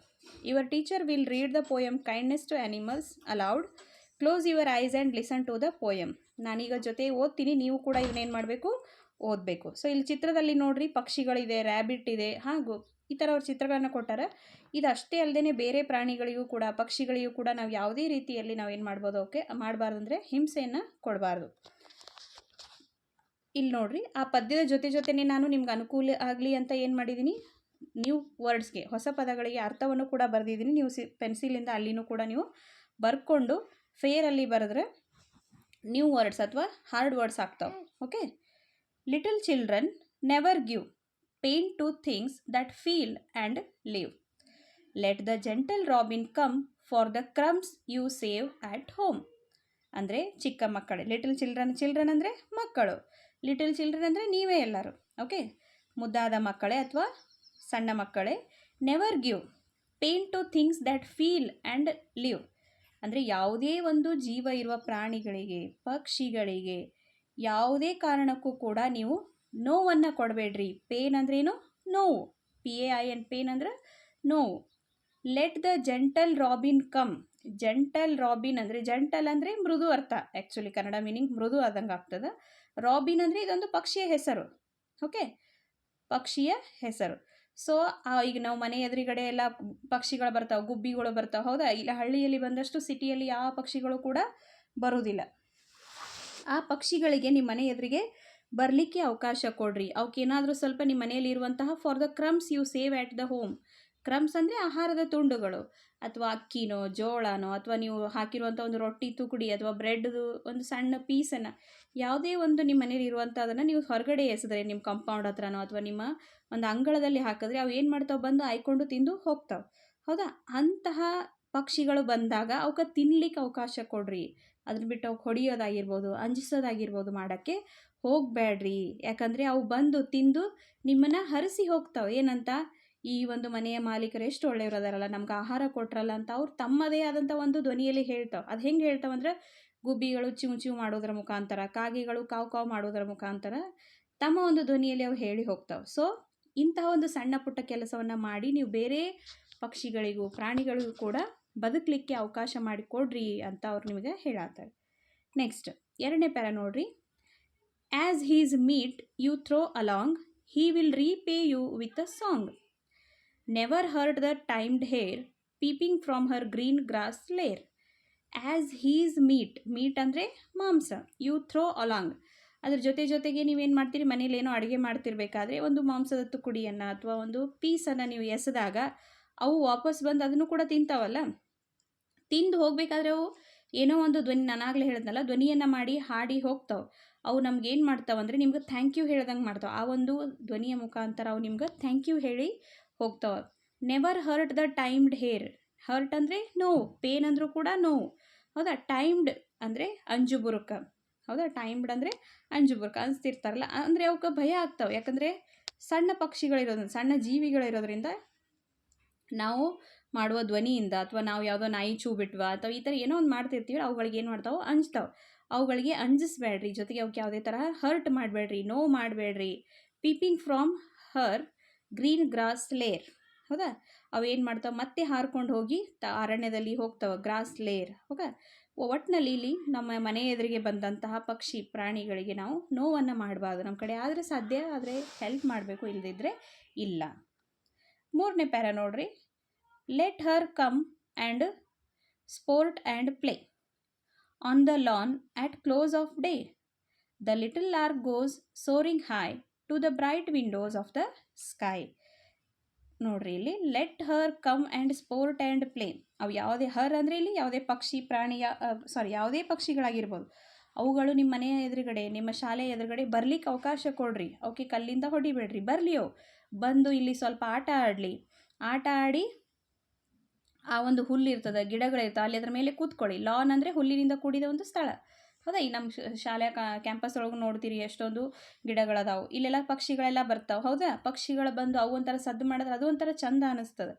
Your teacher will read the poem kindness to animals aloud, close your eyes and listen to the poem. ನಾನೀಗ ಜೊತೆ ಓದ್ತೀನಿ, ನೀವು ಕೂಡ ಇವನ್ನೇನು ಮಾಡಬೇಕು, ಓದಬೇಕು. ಸೊ ಇಲ್ಲಿ ಚಿತ್ರದಲ್ಲಿ ನೋಡ್ರಿ, ಪಕ್ಷಿಗಳಿದೆ, ರ್ಯಾಬಿಟ್ ಇದೆ, ಹಾಗೂ ಈ ಥರ ಅವ್ರ ಚಿತ್ರಗಳನ್ನು ಕೊಟ್ಟಾರ. ಇದು ಅಷ್ಟೇ ಅಲ್ಲದೆ ಬೇರೆ ಪ್ರಾಣಿಗಳಿಗೂ ಕೂಡ, ಪಕ್ಷಿಗಳಿಗೂ ಕೂಡ ನಾವು ಯಾವುದೇ ರೀತಿಯಲ್ಲಿ ನಾವು ಏನು ಮಾಡ್ಬೋದು, ಓಕೆ ಮಾಡಬಾರ್ದು ಅಂದರೆ ಹಿಂಸೆಯನ್ನು ಕೊಡಬಾರ್ದು. ಇಲ್ಲಿ ನೋಡ್ರಿ, ಆ ಪದ್ಯದ ಜೊತೆನೇ ನಾನು ನಿಮ್ಗೆ ಅನುಕೂಲ ಆಗಲಿ ಅಂತ ಏನು ಮಾಡಿದ್ದೀನಿ, ನ್ಯೂ ವರ್ಡ್ಸ್ಗೆ, ಹೊಸ ಪದಗಳಿಗೆ ಅರ್ಥವನ್ನು ಕೂಡ ಬರೆದಿದ್ದೀನಿ. ನೀವು ಪೆನ್ಸಿಲಿಂದ ಅಲ್ಲಿನೂ ಕೂಡ ನೀವು ಬರ್ಕೊಂಡು ಫೇರಲ್ಲಿ ಬರೆದ್ರೆ ನ್ಯೂ ವರ್ಡ್ಸ್ ಅಥವಾ ಹಾರ್ಡ್ ವರ್ಡ್ಸ್ ಆಗ್ತಾವೆ. Okay, little children never give pain to things that feel and live. Let the gentle robin come for the crumbs you save at home. ಅಂದರೆ ಚಿಕ್ಕ ಮಕ್ಕಳೇ, ಲಿಟಲ್ ಚಿಲ್ಡ್ರನ್ ಅಂದರೆ ಮಕ್ಕಳು, ಲಿಟಲ್ ಚಿಲ್ಡ್ರನ್ ಅಂದರೆ ನೀವೇ ಎಲ್ಲರೂ. ಓಕೆ, ಮುದ್ದಾದ ಮಕ್ಕಳೇ ಅಥವಾ ಸಣ್ಣ ಮಕ್ಕಳೇ. Never give pain to things that feel and live, ಅಂದರೆ ಯಾವುದೇ ಒಂದು ಜೀವ ಇರುವ ಪ್ರಾಣಿಗಳಿಗೆ, ಪಕ್ಷಿಗಳಿಗೆ ಯಾವುದೇ ಕಾರಣಕ್ಕೂ ಕೂಡ ನೀವು ನೋವನ್ನು ಕೊಡಬೇಡ್ರಿ. ಪೇನ್ ಅಂದ್ರೇನು, ನೋವು, PAIN, ಪೇನ್ ಅಂದ್ರೆ ನೋವು. Let the gentle robin come, gentle robin ಅಂದರೆ, ಜೆಂಟಲ್ ಅಂದರೆ ಮೃದು ಅರ್ಥ, ಆ್ಯಕ್ಚುಲಿ ಕನ್ನಡ ಮೀನಿಂಗ್ ಮೃದು ಆದಂಗೆ ಆಗ್ತದೆ. ರಾಬಿನ್ ಅಂದರೆ ಇದೊಂದು ಪಕ್ಷಿಯ ಹೆಸರು. ಓಕೆ, ಪಕ್ಷಿಯ ಹೆಸರು. ಸೊ ಈಗ ನಾವು ಮನೆ ಎದುರುಗಡೆ ಎಲ್ಲ ಪಕ್ಷಿಗಳು ಬರ್ತಾವೆ, ಗುಬ್ಬಿಗಳು ಬರ್ತಾವೆ, ಹೌದಾ? ಇಲ್ಲ ಹಳ್ಳಿಯಲ್ಲಿ ಬಂದಷ್ಟು ಸಿಟಿಯಲ್ಲಿ ಯಾವ ಪಕ್ಷಿಗಳು ಕೂಡ ಬರೋದಿಲ್ಲ. ಆ ಪಕ್ಷಿಗಳಿಗೆ ನಿಮ್ಮ ಮನೆ ಎದುರಿಗೆ ಬರಲಿಕ್ಕೆ ಅವಕಾಶ ಕೊಡ್ರಿ. ಅವಕ್ಕೇನಾದರೂ ಸ್ವಲ್ಪ ನಿಮ್ಮ ಮನೆಯಲ್ಲಿ ಇರುವಂತಹ for the crumbs you save at the home. Crumbs ಅಂದರೆ ಆಹಾರದ ತುಂಡುಗಳು, ಅಥವಾ ಅಕ್ಕಿನೋ ಜೋಳನೋ, ಅಥವಾ ನೀವು ಹಾಕಿರುವಂಥ ಒಂದು ರೊಟ್ಟಿ ತುಕಡಿ ಅಥವಾ ಬ್ರೆಡ್ದು ಒಂದು ಸಣ್ಣ ಪೀಸನ್ನು, ಯಾವುದೇ ಒಂದು ನಿಮ್ಮ ಮನೇಲಿ ಇರುವಂಥದನ್ನು ನೀವು ಹೊರಗಡೆ ಎಸೆದ್ರೆ, ನಿಮ್ಮ ಕಾಂಪೌಂಡ್ ಹತ್ರನೋ ಅಥವಾ ನಿಮ್ಮ ಒಂದು ಅಂಗಳದಲ್ಲಿ ಹಾಕಿದ್ರೆ ಅವು ಏನು ಮಾಡ್ತಾವೆ, ಬಂದು ಆಯ್ಕೊಂಡು ತಿಂದು ಹೋಗ್ತಾವೆ, ಹೌದಾ? ಅಂತಹ ಪಕ್ಷಿಗಳು ಬಂದಾಗ ಅವಕ್ಕೆ ತಿನ್ನಲಿಕ್ಕೆ ಅವಕಾಶ ಕೊಡ್ರಿ. ಅದನ್ನ ಬಿಟ್ಟು ಅವಕ್ಕೆ ಹೊಡೆಯೋದಾಗಿರ್ಬೋದು, ಅಂಜಿಸೋದಾಗಿರ್ಬೋದು ಮಾಡೋಕ್ಕೆ ಹೋಗಬೇಡ್ರಿ. ಯಾಕಂದರೆ ಅವು ಬಂದು ತಿಂದು ನಿಮ್ಮನ್ನು ಹರಿಸಿ ಹೋಗ್ತಾವೆ. ಏನಂತ, ಈ ಒಂದು ಮನೆಯ ಮಾಲೀಕರು ಎಷ್ಟು ಒಳ್ಳೆಯವರದಾರಲ್ಲ, ನಮ್ಗೆ ಆಹಾರ ಕೊಟ್ರಲ್ಲ ಅಂತ ಅವ್ರು ತಮ್ಮದೇ ಆದಂಥ ಒಂದು ಧ್ವನಿಯಲ್ಲಿ ಹೇಳ್ತಾವೆ. ಅದು ಹೆಂಗೆ ಹೇಳ್ತಾವಂದ್ರೆ, ಗುಬ್ಬಿಗಳು ಚಿವ್ ಮಾಡೋದ್ರ ಮುಖಾಂತರ, ಕಾಗೆಗಳು ಕಾವು ಮಾಡೋದ್ರ ಮುಖಾಂತರ ತಮ್ಮ ಒಂದು ಧ್ವನಿಯಲ್ಲಿ ಅವು ಹೇಳಿ ಹೋಗ್ತಾವೆ. ಸೊ ಇಂತಹ ಒಂದು ಸಣ್ಣ ಪುಟ್ಟ ಕೆಲಸವನ್ನು ಮಾಡಿ ನೀವು ಬೇರೆ ಪಕ್ಷಿಗಳಿಗೂ ಪ್ರಾಣಿಗಳಿಗೂ ಕೂಡ ಬದುಕಲಿಕ್ಕೆ ಅವಕಾಶ ಮಾಡಿಕೊಡ್ರಿ ಅಂತ ಅವ್ರು ನಿಮಗೆ ಹೇಳತ್ತಾರೆ. ನೆಕ್ಸ್ಟ್ ಎರಡನೇ ಪ್ಯಾರ ನೋಡ್ರಿ. As his meat you throw along, he will repay you with a song. Never hurt the timid hare peeping from her green grass lair. As his meat ಅಂದರೆ ಮಾಂಸ, ಯು ಥ್ರೋ ಅಲಾಂಗ್ ಅದ್ರ ಜೊತೆಗೆ ನೀವೇನು ಮಾಡ್ತೀರಿ, ಮನೇಲಿ ಏನೋ ಅಡುಗೆ ಮಾಡ್ತಿರ್ಬೇಕಾದ್ರೆ ಒಂದು ಮಾಂಸದ ತುಕುಡಿಯನ್ನು ಅಥವಾ ಒಂದು ಪೀಸನ್ನು ನೀವು ಎಸೆದಾಗ ಅವು ವಾಪಸ್ ಬಂದು ಅದನ್ನು ಕೂಡ ತಿಂತಾವಲ್ಲ. ತಿಂದು ಹೋಗಬೇಕಾದ್ರೆ ಅವು ಏನೋ ಒಂದು ಧ್ವನಿ, ನಾನಾಗಲೇ ಹೇಳಿದ್ನಲ್ಲ, ಧ್ವನಿಯನ್ನು ಮಾಡಿ ಹಾಡಿ ಹೋಗ್ತಾವೆ. ಅವು ನಮ್ಗೇನು ಮಾಡ್ತಾವೆ ಅಂದರೆ ನಿಮ್ಗೆ ಥ್ಯಾಂಕ್ ಯು ಹೇಳ್ದಂಗೆ ಮಾಡ್ತಾವೆ. ಆ ಒಂದು ಧ್ವನಿಯ ಮುಖಾಂತರ ಅವು ನಿಮ್ಗೆ ಥ್ಯಾಂಕ್ ಯು ಹೇಳಿ ಹೋಗ್ತಾವೆ. Never hurt the timid hare. Hurt ಅಂದರೆ ನೋವು, ಪೇನ್ ಅಂದರೂ ಕೂಡ ನೋವು, ಹೌದಾ? ಟೈಮ್ಡ್ ಅಂದರೆ ಅಂಜುಬುರುಕ, ಹೌದಾ? ಟೈಮ್ಡ್ ಅಂದರೆ ಅಂಜುಬುರುಕ, ಅನಿಸ್ತಿರ್ತಾರಲ್ಲ, ಅಂದರೆ ಅವಕ್ಕೆ ಭಯ ಆಗ್ತಾವೆ. ಯಾಕಂದರೆ ಸಣ್ಣ ಪಕ್ಷಿಗಳಿರೋದ್ರಿಂದ, ಸಣ್ಣ ಜೀವಿಗಳಿರೋದ್ರಿಂದ ನಾವು ಮಾಡುವ ಧ್ವನಿಯಿಂದ ಅಥವಾ ನಾವು ಯಾವುದೋ ನಾಯಿ ಚೂ ಬಿಟ್ವಾ ಅಥವಾ ಈ ಥರ ಏನೋ ಒಂದು ಮಾಡ್ತಿರ್ತೀವಿ, ಅವುಗಳಿಗೆ ಏನು ಮಾಡ್ತಾವೆ, ಅಂಜ್ತಾವೆ. ಅವುಗಳಿಗೆ ಅಂಜಿಸ್ಬೇಡ್ರಿ, ಜೊತೆಗೆ ಅವಕ್ಕೆ ಯಾವುದೇ ಥರ ಹರ್ಟ್ ಮಾಡಬೇಡ್ರಿ, ನೋವು ಮಾಡಬೇಡ್ರಿ. Peeping from her green grass lair, ಹೌದಾ? ಅವು ಏನು ಮಾಡ್ತಾವೆ, ಮತ್ತೆ ಹಾರ್ಕೊಂಡು ಹೋಗಿ ಅರಣ್ಯದಲ್ಲಿ ಹೋಗ್ತಾವೆ, ಗ್ರಾಸ್ ಲೇರ್. ಹೌದಾ? ಒಟ್ಟಿನಲ್ಲಿ ಇಲ್ಲಿ ನಮ್ಮ ಮನೆ ಎದುರಿಗೆ ಬಂದಂತಹ ಪಕ್ಷಿ ಪ್ರಾಣಿಗಳಿಗೆ ನಾವು ನೋವನ್ನು ಮಾಡಬಾರ್ದು. ನಮ್ಮ ಕಡೆ ಆದರೆ ಸಾಧ್ಯ, ಆದರೆ ಹೆಲ್ಪ್ ಮಾಡಬೇಕು, ಇಲ್ಲದಿದ್ದರೆ ಇಲ್ಲ. ಮೂರನೇ ಪ್ಯಾರ ನೋಡ್ರಿ. Let her come and sport and play on the lawn at close of day. The little lark goes soaring high to the bright windows of the sky. ನೋಡ್ರಿ, ಇಲ್ಲಿ let her come and sport and play. ಅವು ಯಾವುದೇ, ಹರ್ ಅಂದರೆ ಇಲ್ಲಿ ಯಾವುದೇ ಪಕ್ಷಿ ಪ್ರಾಣಿಯ ಯಾವುದೇ ಪಕ್ಷಿಗಳಾಗಿರ್ಬೋದು, ಅವುಗಳು ನಿಮ್ಮ ಮನೆಯ ಎದುರುಗಡೆ, ನಿಮ್ಮ ಶಾಲೆಯ ಎದುರುಗಡೆ ಬರ್ಲಿಕ್ಕೆ ಅವಕಾಶ ಕೊಡ್ರಿ. ಅವಕ್ಕೆ ಕಲ್ಲಿಂದ ಹೊಡಿಬೇಡ್ರಿ, ಬರಲಿ ಅವು ಬಂದು ಇಲ್ಲಿ ಸ್ವಲ್ಪ ಆಟ ಆಡಲಿ. ಆಟ ಆಡಿ ಆ ಒಂದು ಹುಲ್ಲು ಇರ್ತದೆ, ಗಿಡಗಳಿರ್ತವೆ, ಅಲ್ಲಿ ಅದ್ರ ಮೇಲೆ ಕೂತ್ಕೊಳ್ಳಿ. ಲಾನ್ ಅಂದರೆ ಹುಲ್ಲಿನಿಂದ ಕೂಡಿದ ಒಂದು ಸ್ಥಳ. ಹೌದಾ? ಈ ನಮ್ಮ ಶಾಲೆಯ ಕ್ಯಾಂಪಸ್ ಒಳಗೆ ನೋಡ್ತೀರಿ ಎಷ್ಟೊಂದು ಗಿಡಗಳದಾವು. ಇಲ್ಲೆಲ್ಲ ಪಕ್ಷಿಗಳೆಲ್ಲ ಬರ್ತಾವೆ. ಹೌದಾ? ಪಕ್ಷಿಗಳು ಬಂದು ಅವು ಒಂಥರ ಸದ್ದು ಮಾಡಿದ್ರೆ ಅದು ಒಂಥರ ಚಂದ ಅನ್ನಿಸ್ತದೆ.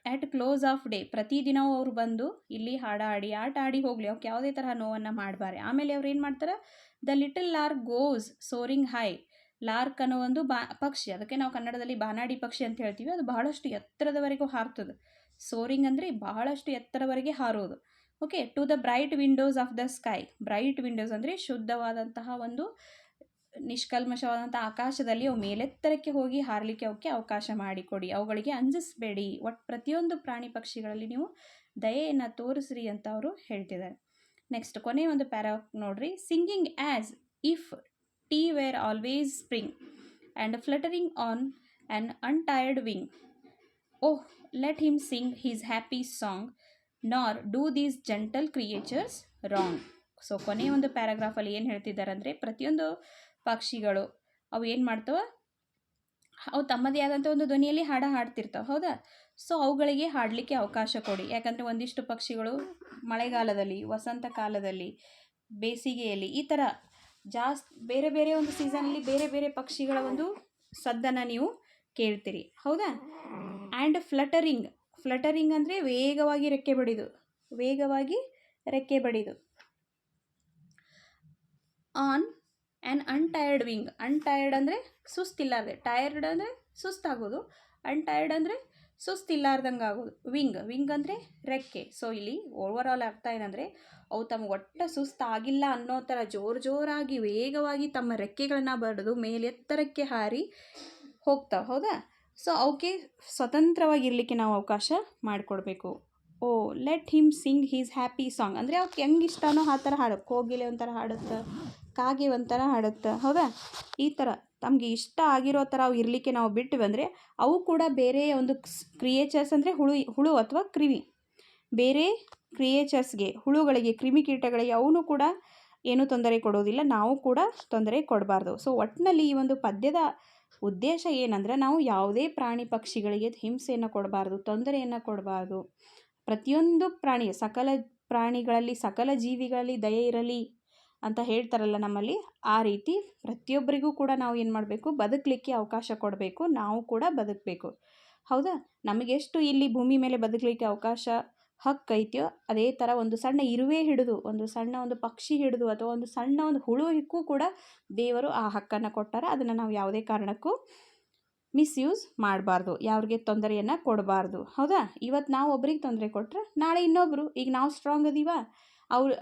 ಆ್ಯಟ್ ಕ್ಲೋಸ್ ಆಫ್ ಡೇ ಪ್ರತಿದಿನವೂ ಅವರು ಬಂದು ಇಲ್ಲಿ ಹಾಡಾಡಿ ಆಟ ಆಡಿ ಹೋಗಲಿ, ಅವಕ್ಕೆ ಯಾವುದೇ ತರಹ ನೋವನ್ನು ಮಾಡಬಾರೆ. ಆಮೇಲೆ ಅವ್ರು ಏನು ಮಾಡ್ತಾರೆ, the little lark goes soaring high. Lark ಅನ್ನೋ ಒಂದು ಪಕ್ಷಿ, ಅದಕ್ಕೆ ನಾವು ಕನ್ನಡದಲ್ಲಿ ಬಾನಾಡಿ ಪಕ್ಷಿ ಅಂತ ಹೇಳ್ತೀವಿ. ಅದು ಬಹಳಷ್ಟು ಎತ್ತರದವರೆಗೂ ಹಾರ್ತದೆ. ಸೋರಿಂಗ್ ಅಂದರೆ ಬಹಳಷ್ಟು ಎತ್ತರವರೆಗೆ ಹಾರೋದು. Okay. To the bright windows of the sky. Bright windows ಅಂದರೆ ಶುದ್ಧವಾದಂತಹ ಒಂದು ನಿಷ್ಕಲ್ಮಶವಾದಂಥ ಆಕಾಶದಲ್ಲಿ ಅವು ಮೇಲೆತ್ತರಕ್ಕೆ ಹೋಗಿ ಹಾರಲಿಕ್ಕೆ ಅವಕ್ಕೆ ಅವಕಾಶ ಮಾಡಿಕೊಡಿ. ಅವುಗಳಿಗೆ ಅಂಜಿಸಬೇಡಿ. ಒಟ್ಟು ಪ್ರತಿಯೊಂದು ಪ್ರಾಣಿ ಪಕ್ಷಿಗಳಲ್ಲಿ ನೀವು ದಯೆಯನ್ನು ತೋರಿಸ್ರಿ ಅಂತ ಅವರು ಹೇಳ್ತಿದ್ದಾರೆ. ನೆಕ್ಸ್ಟ್ ಕೊನೆಯ ಒಂದು ಪ್ಯಾರಾ ನೋಡ್ರಿ. Singing as if tea wear always spring and fluttering on an untired wing. Oh let him sing his happy song ನಾರ್ do these gentle creatures wrong. So ಕೊನೆಯ ಒಂದು ಪ್ಯಾರಾಗ್ರಾಫಲ್ಲಿ ಏನು ಹೇಳ್ತಿದ್ದಾರೆ ಅಂದರೆ, ಪ್ರತಿಯೊಂದು ಪಕ್ಷಿಗಳು ಅವು ಏನು ಮಾಡ್ತವೆ, ಅವು ತಮ್ಮದೇ ಆದಂಥ ಒಂದು ಧ್ವನಿಯಲ್ಲಿ ಹಾಡ್ತಿರ್ತವೆ. ಹೌದಾ? ಸೊ ಅವುಗಳಿಗೆ ಹಾಡಲಿಕ್ಕೆ ಅವಕಾಶ ಕೊಡಿ. ಯಾಕಂದರೆ ಒಂದಿಷ್ಟು ಪಕ್ಷಿಗಳು ಮಳೆಗಾಲದಲ್ಲಿ, ವಸಂತ ಕಾಲದಲ್ಲಿ, ಬೇಸಿಗೆಯಲ್ಲಿ ಈ ಥರ ಬೇರೆ ಬೇರೆ ಒಂದು ಸೀಸನಲ್ಲಿ ಬೇರೆ ಬೇರೆ ಪಕ್ಷಿಗಳ ಒಂದು ಸದ್ದನ್ನು ನೀವು ಕೇಳ್ತೀರಿ. ಹೌದಾ? ಆ್ಯಂಡ್ ಫ್ಲಟರಿಂಗ್ ಅಂದರೆ ವೇಗವಾಗಿ ರೆಕ್ಕೆ ಬಡಿದು. On an untired wing. Untired ಅಂದರೆ ಸುಸ್ತಿಲ್ಲಾರ್ದೆ, ಟೈರ್ಡ್ ಅಂದರೆ ಸುಸ್ತಾಗೋದು, ಅನ್ಟೈರ್ಡ್ ಅಂದರೆ ಸುಸ್ತಿಲ್ಲಾರ್ದಂಗೆ ಆಗೋದು. ವಿಂಗ್ ಅಂದರೆ ರೆಕ್ಕೆ. ಸೊ ಇಲ್ಲಿ ಓವರ್ ಆಲ್ ಅರ್ಥ ಏನಂದರೆ, ಅವು ತಮ್ಮ ಒಟ್ಟು ಸುಸ್ತಾಗಿಲ್ಲ ಅನ್ನೋ ಥರ ಜೋರಾಗಿ ವೇಗವಾಗಿ ತಮ್ಮ ರೆಕ್ಕೆಗಳನ್ನು ಬಡಿದು ಮೇಲೆತ್ತರಕ್ಕೆ ಹಾರಿ ಹೋಗ್ತಾವೆ. ಹೌದಾ? ಸೊ ಅವಕ್ಕೆ ಸ್ವತಂತ್ರವಾಗಿರಲಿಕ್ಕೆ ನಾವು ಅವಕಾಶ ಮಾಡಿಕೊಡ್ಬೇಕು. Oh let him sing his happy song ಅಂದರೆ ಅವಕ್ಕೆ ಹೆಂಗೆ ಇಷ್ಟನೋ ಆ ಥರ ಹಾಡು. ಕೋಗಿಲೆ ಒಂಥರ ಹಾಡುತ್ತೆ, ಕಾಗೆ ಒಂಥರ ಹಾಡುತ್ತೆ. ಹೌದಾ? ಈ ಥರ ತಮಗೆ ಇಷ್ಟ ಆಗಿರೋ ಥರ ಅವು ಇರಲಿಕ್ಕೆ ನಾವು ಬಿಟ್ಟು ಬಂದರೆ, ಅವು ಕೂಡ ಬೇರೆ ಒಂದು ಕ್ರಿಯೇಚರ್ಸ್ ಅಂದರೆ ಹುಳು ಅಥವಾ ಕ್ರಿಮಿ, ಬೇರೆ ಕ್ರಿಯೇಚರ್ಸ್ಗೆ, ಹುಳುಗಳಿಗೆ, ಕ್ರಿಮಿಕೀಟಗಳಿಗೆ ಅವನು ಕೂಡ ಏನೂ ತೊಂದರೆ ಕೊಡೋದಿಲ್ಲ. ನಾವು ಕೂಡ ತೊಂದರೆ ಕೊಡಬಾರ್ದು. ಸೊ ಒಟ್ಟಿನಲ್ಲಿ ಈ ಒಂದು ಪದ್ಯದ ಉದ್ದೇಶ ಏನಂದರೆ, ನಾವು ಯಾವುದೇ ಪ್ರಾಣಿ ಪಕ್ಷಿಗಳಿಗೆ ಹಿಂಸೆಯನ್ನು ಕೊಡಬಾರ್ದು, ತೊಂದರೆಯನ್ನು ಕೊಡಬಾರ್ದು. ಪ್ರತಿಯೊಂದು ಪ್ರಾಣಿ, ಸಕಲ ಪ್ರಾಣಿಗಳಲ್ಲಿ, ಸಕಲ ಜೀವಿಗಳಲ್ಲಿ ದಯೆ ಇರಲಿ ಅಂತ ಹೇಳ್ತಾರಲ್ಲ ನಮ್ಮಲ್ಲಿ, ಆ ರೀತಿ ಪ್ರತಿಯೊಬ್ಬರಿಗೂ ಕೂಡ ನಾವು ಏನು ಮಾಡಬೇಕು, ಬದುಕಲಿಕ್ಕೆ ಅವಕಾಶ ಕೊಡಬೇಕು. ನಾವು ಕೂಡ ಬದುಕಬೇಕು. ಹೌದಾ? ನಮಗೆಷ್ಟು ಇಲ್ಲಿ ಭೂಮಿ ಮೇಲೆ ಬದುಕಲಿಕ್ಕೆ ಅವಕಾಶ ಹಕ್ಕೈತ್ಯೋ, ಅದೇ ಥರ ಒಂದು ಸಣ್ಣ ಇರುವೆ ಹಿಡಿದು, ಒಂದು ಸಣ್ಣ ಒಂದು ಪಕ್ಷಿ ಹಿಡಿದು, ಅಥವಾ ಒಂದು ಸಣ್ಣ ಒಂದು ಹುಳುಕ್ಕೂ ಕೂಡ ದೇವರು ಆ ಹಕ್ಕನ್ನು ಕೊಟ್ಟಾರ. ಅದನ್ನು ನಾವು ಯಾವುದೇ ಕಾರಣಕ್ಕೂ ಮಿಸ್ಯೂಸ್ ಮಾಡಬಾರ್ದು, ಯಾವ್ರಿಗೆ ತೊಂದರೆಯನ್ನು ಕೊಡಬಾರ್ದು. ಹೌದಾ? ಇವತ್ತು ನಾವು ಒಬ್ರಿಗೆ ತೊಂದರೆ ಕೊಟ್ಟರೆ ನಾಳೆ ಇನ್ನೊಬ್ಬರು, ಈಗ ನಾವು ಸ್ಟ್ರಾಂಗ್ ಅದೀವ, ಅವ್ರು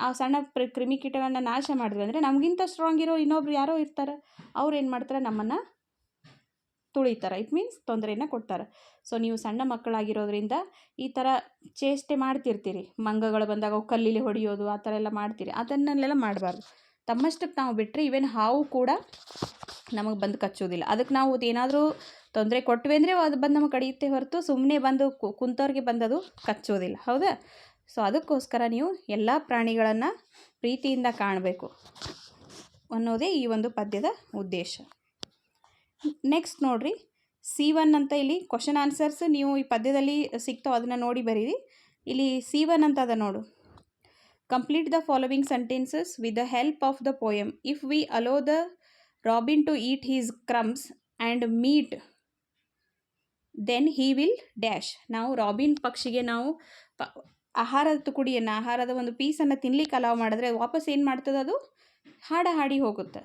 ಆ ಸಣ್ಣ ಕ್ರಿಮಿಕೀಟಗಳನ್ನ ನಾಶ ಮಾಡಿದ್ವಿ ಅಂದರೆ ನಮಗಿಂತ ಸ್ಟ್ರಾಂಗ್ ಇರೋ ಇನ್ನೊಬ್ರು ಯಾರೋ ಇರ್ತಾರೆ, ಅವ್ರು ಏನು ಮಾಡ್ತಾರೆ, ನಮ್ಮನ್ನು ತುಳಿತಾರೆ. ಇಟ್ ಮೀನ್ಸ್ ತೊಂದರೆಯನ್ನು ಕೊಡ್ತಾರೆ. ಸೊ ನೀವು ಸಣ್ಣ ಮಕ್ಕಳಾಗಿರೋದ್ರಿಂದ ಈ ಥರ ಚೇಷ್ಟೆ ಮಾಡ್ತಿರ್ತೀರಿ. ಮಂಗಗಳು ಬಂದಾಗ ಅವು ಕಲ್ಲಿಲಿ ಹೊಡೆಯೋದು ಆ ಥರ ಎಲ್ಲ ಮಾಡ್ತೀರಿ. ಅದನ್ನೆಲ್ಲ ಮಾಡಬಾರ್ದು. ತಮ್ಮಷ್ಟಕ್ಕೆ ನಾವು ಬಿಟ್ಟರೆ ಈವನ್ ಹಾವು ಕೂಡ ನಮಗೆ ಬಂದು ಕಚ್ಚೋದಿಲ್ಲ. ಅದಕ್ಕೆ ನಾವು ಏನಾದರೂ ತೊಂದರೆ ಕೊಟ್ವಿ ಅಂದರೆ ಅದು ಬಂದು ನಮಗೆ ಕಡಿಯುತ್ತೆ ಹೊರತು ಸುಮ್ಮನೆ ಬಂದು ಕುಂತವ್ರಿಗೆ ಬಂದದು ಕಚ್ಚೋದಿಲ್ಲ. ಹೌದಾ? ಸೊ ಅದಕ್ಕೋಸ್ಕರ ನೀವು ಎಲ್ಲ ಪ್ರಾಣಿಗಳನ್ನು ಪ್ರೀತಿಯಿಂದ ಕಾಣಬೇಕು ಅನ್ನೋದೇ ಈ ಒಂದು ಪದ್ಯದ ಉದ್ದೇಶ. ನೆಕ್ಸ್ಟ್ ನೋಡಿರಿ, C1 ಅಂತ ಇಲ್ಲಿ ಕ್ವಶನ್ ಆನ್ಸರ್ಸ್ ನೀವು ಈ ಪದ್ಯದಲ್ಲಿ ಸಿಗ್ತಾವೆ, ಅದನ್ನು ನೋಡಿ ಬರೀರಿ. ಇಲ್ಲಿ C1 ಅಂತ ಅದ ನೋಡು. Complete the following sentences with the help of the poem. If we allow the robin to eat his crumbs and meat then he will dash. ನಾವು ರಾಬಿನ್ ಪಕ್ಷಿಗೆ ನಾವು ಆಹಾರದ ತುಕುಡಿಯನ್ನು, ಆಹಾರದ ಒಂದು ಪೀಸನ್ನು ತಿನ್ಲಿಕ್ಕೆ ಅಲಾವ್ ಮಾಡಿದ್ರೆ ವಾಪಸ್ ಏನು ಮಾಡ್ತದೆ, ಅದು ಹಾಡಿ ಹೋಗುತ್ತೆ.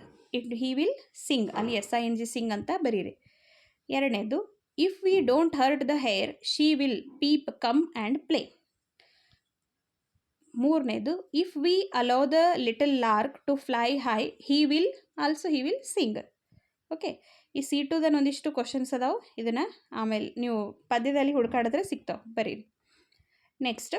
ಹೀ ವಿಲ್ ಸಿಂಗ್, ಅಲ್ಲಿ SING ಸಿಂಗ್ ಅಂತ ಬರೀರಿ. ಎರಡನೇದು, if we don't hurt the hare she will peep come and play. ಮೂರನೇದು, if we allow the little lark to fly high he will sing. Okay, ಈ C2ದಲ್ಲಿ ಒಂದಿಷ್ಟು ಕ್ವಶನ್ಸ್ ಅದಾವೆ, ಇದನ್ನು ಆಮೇಲೆ ನೀವು ಪದ್ಯದಲ್ಲಿ ಹುಡುಕಾಡಿದ್ರೆ ಸಿಗ್ತಾವೆ, ಬರೀರಿ. ನೆಕ್ಸ್ಟ್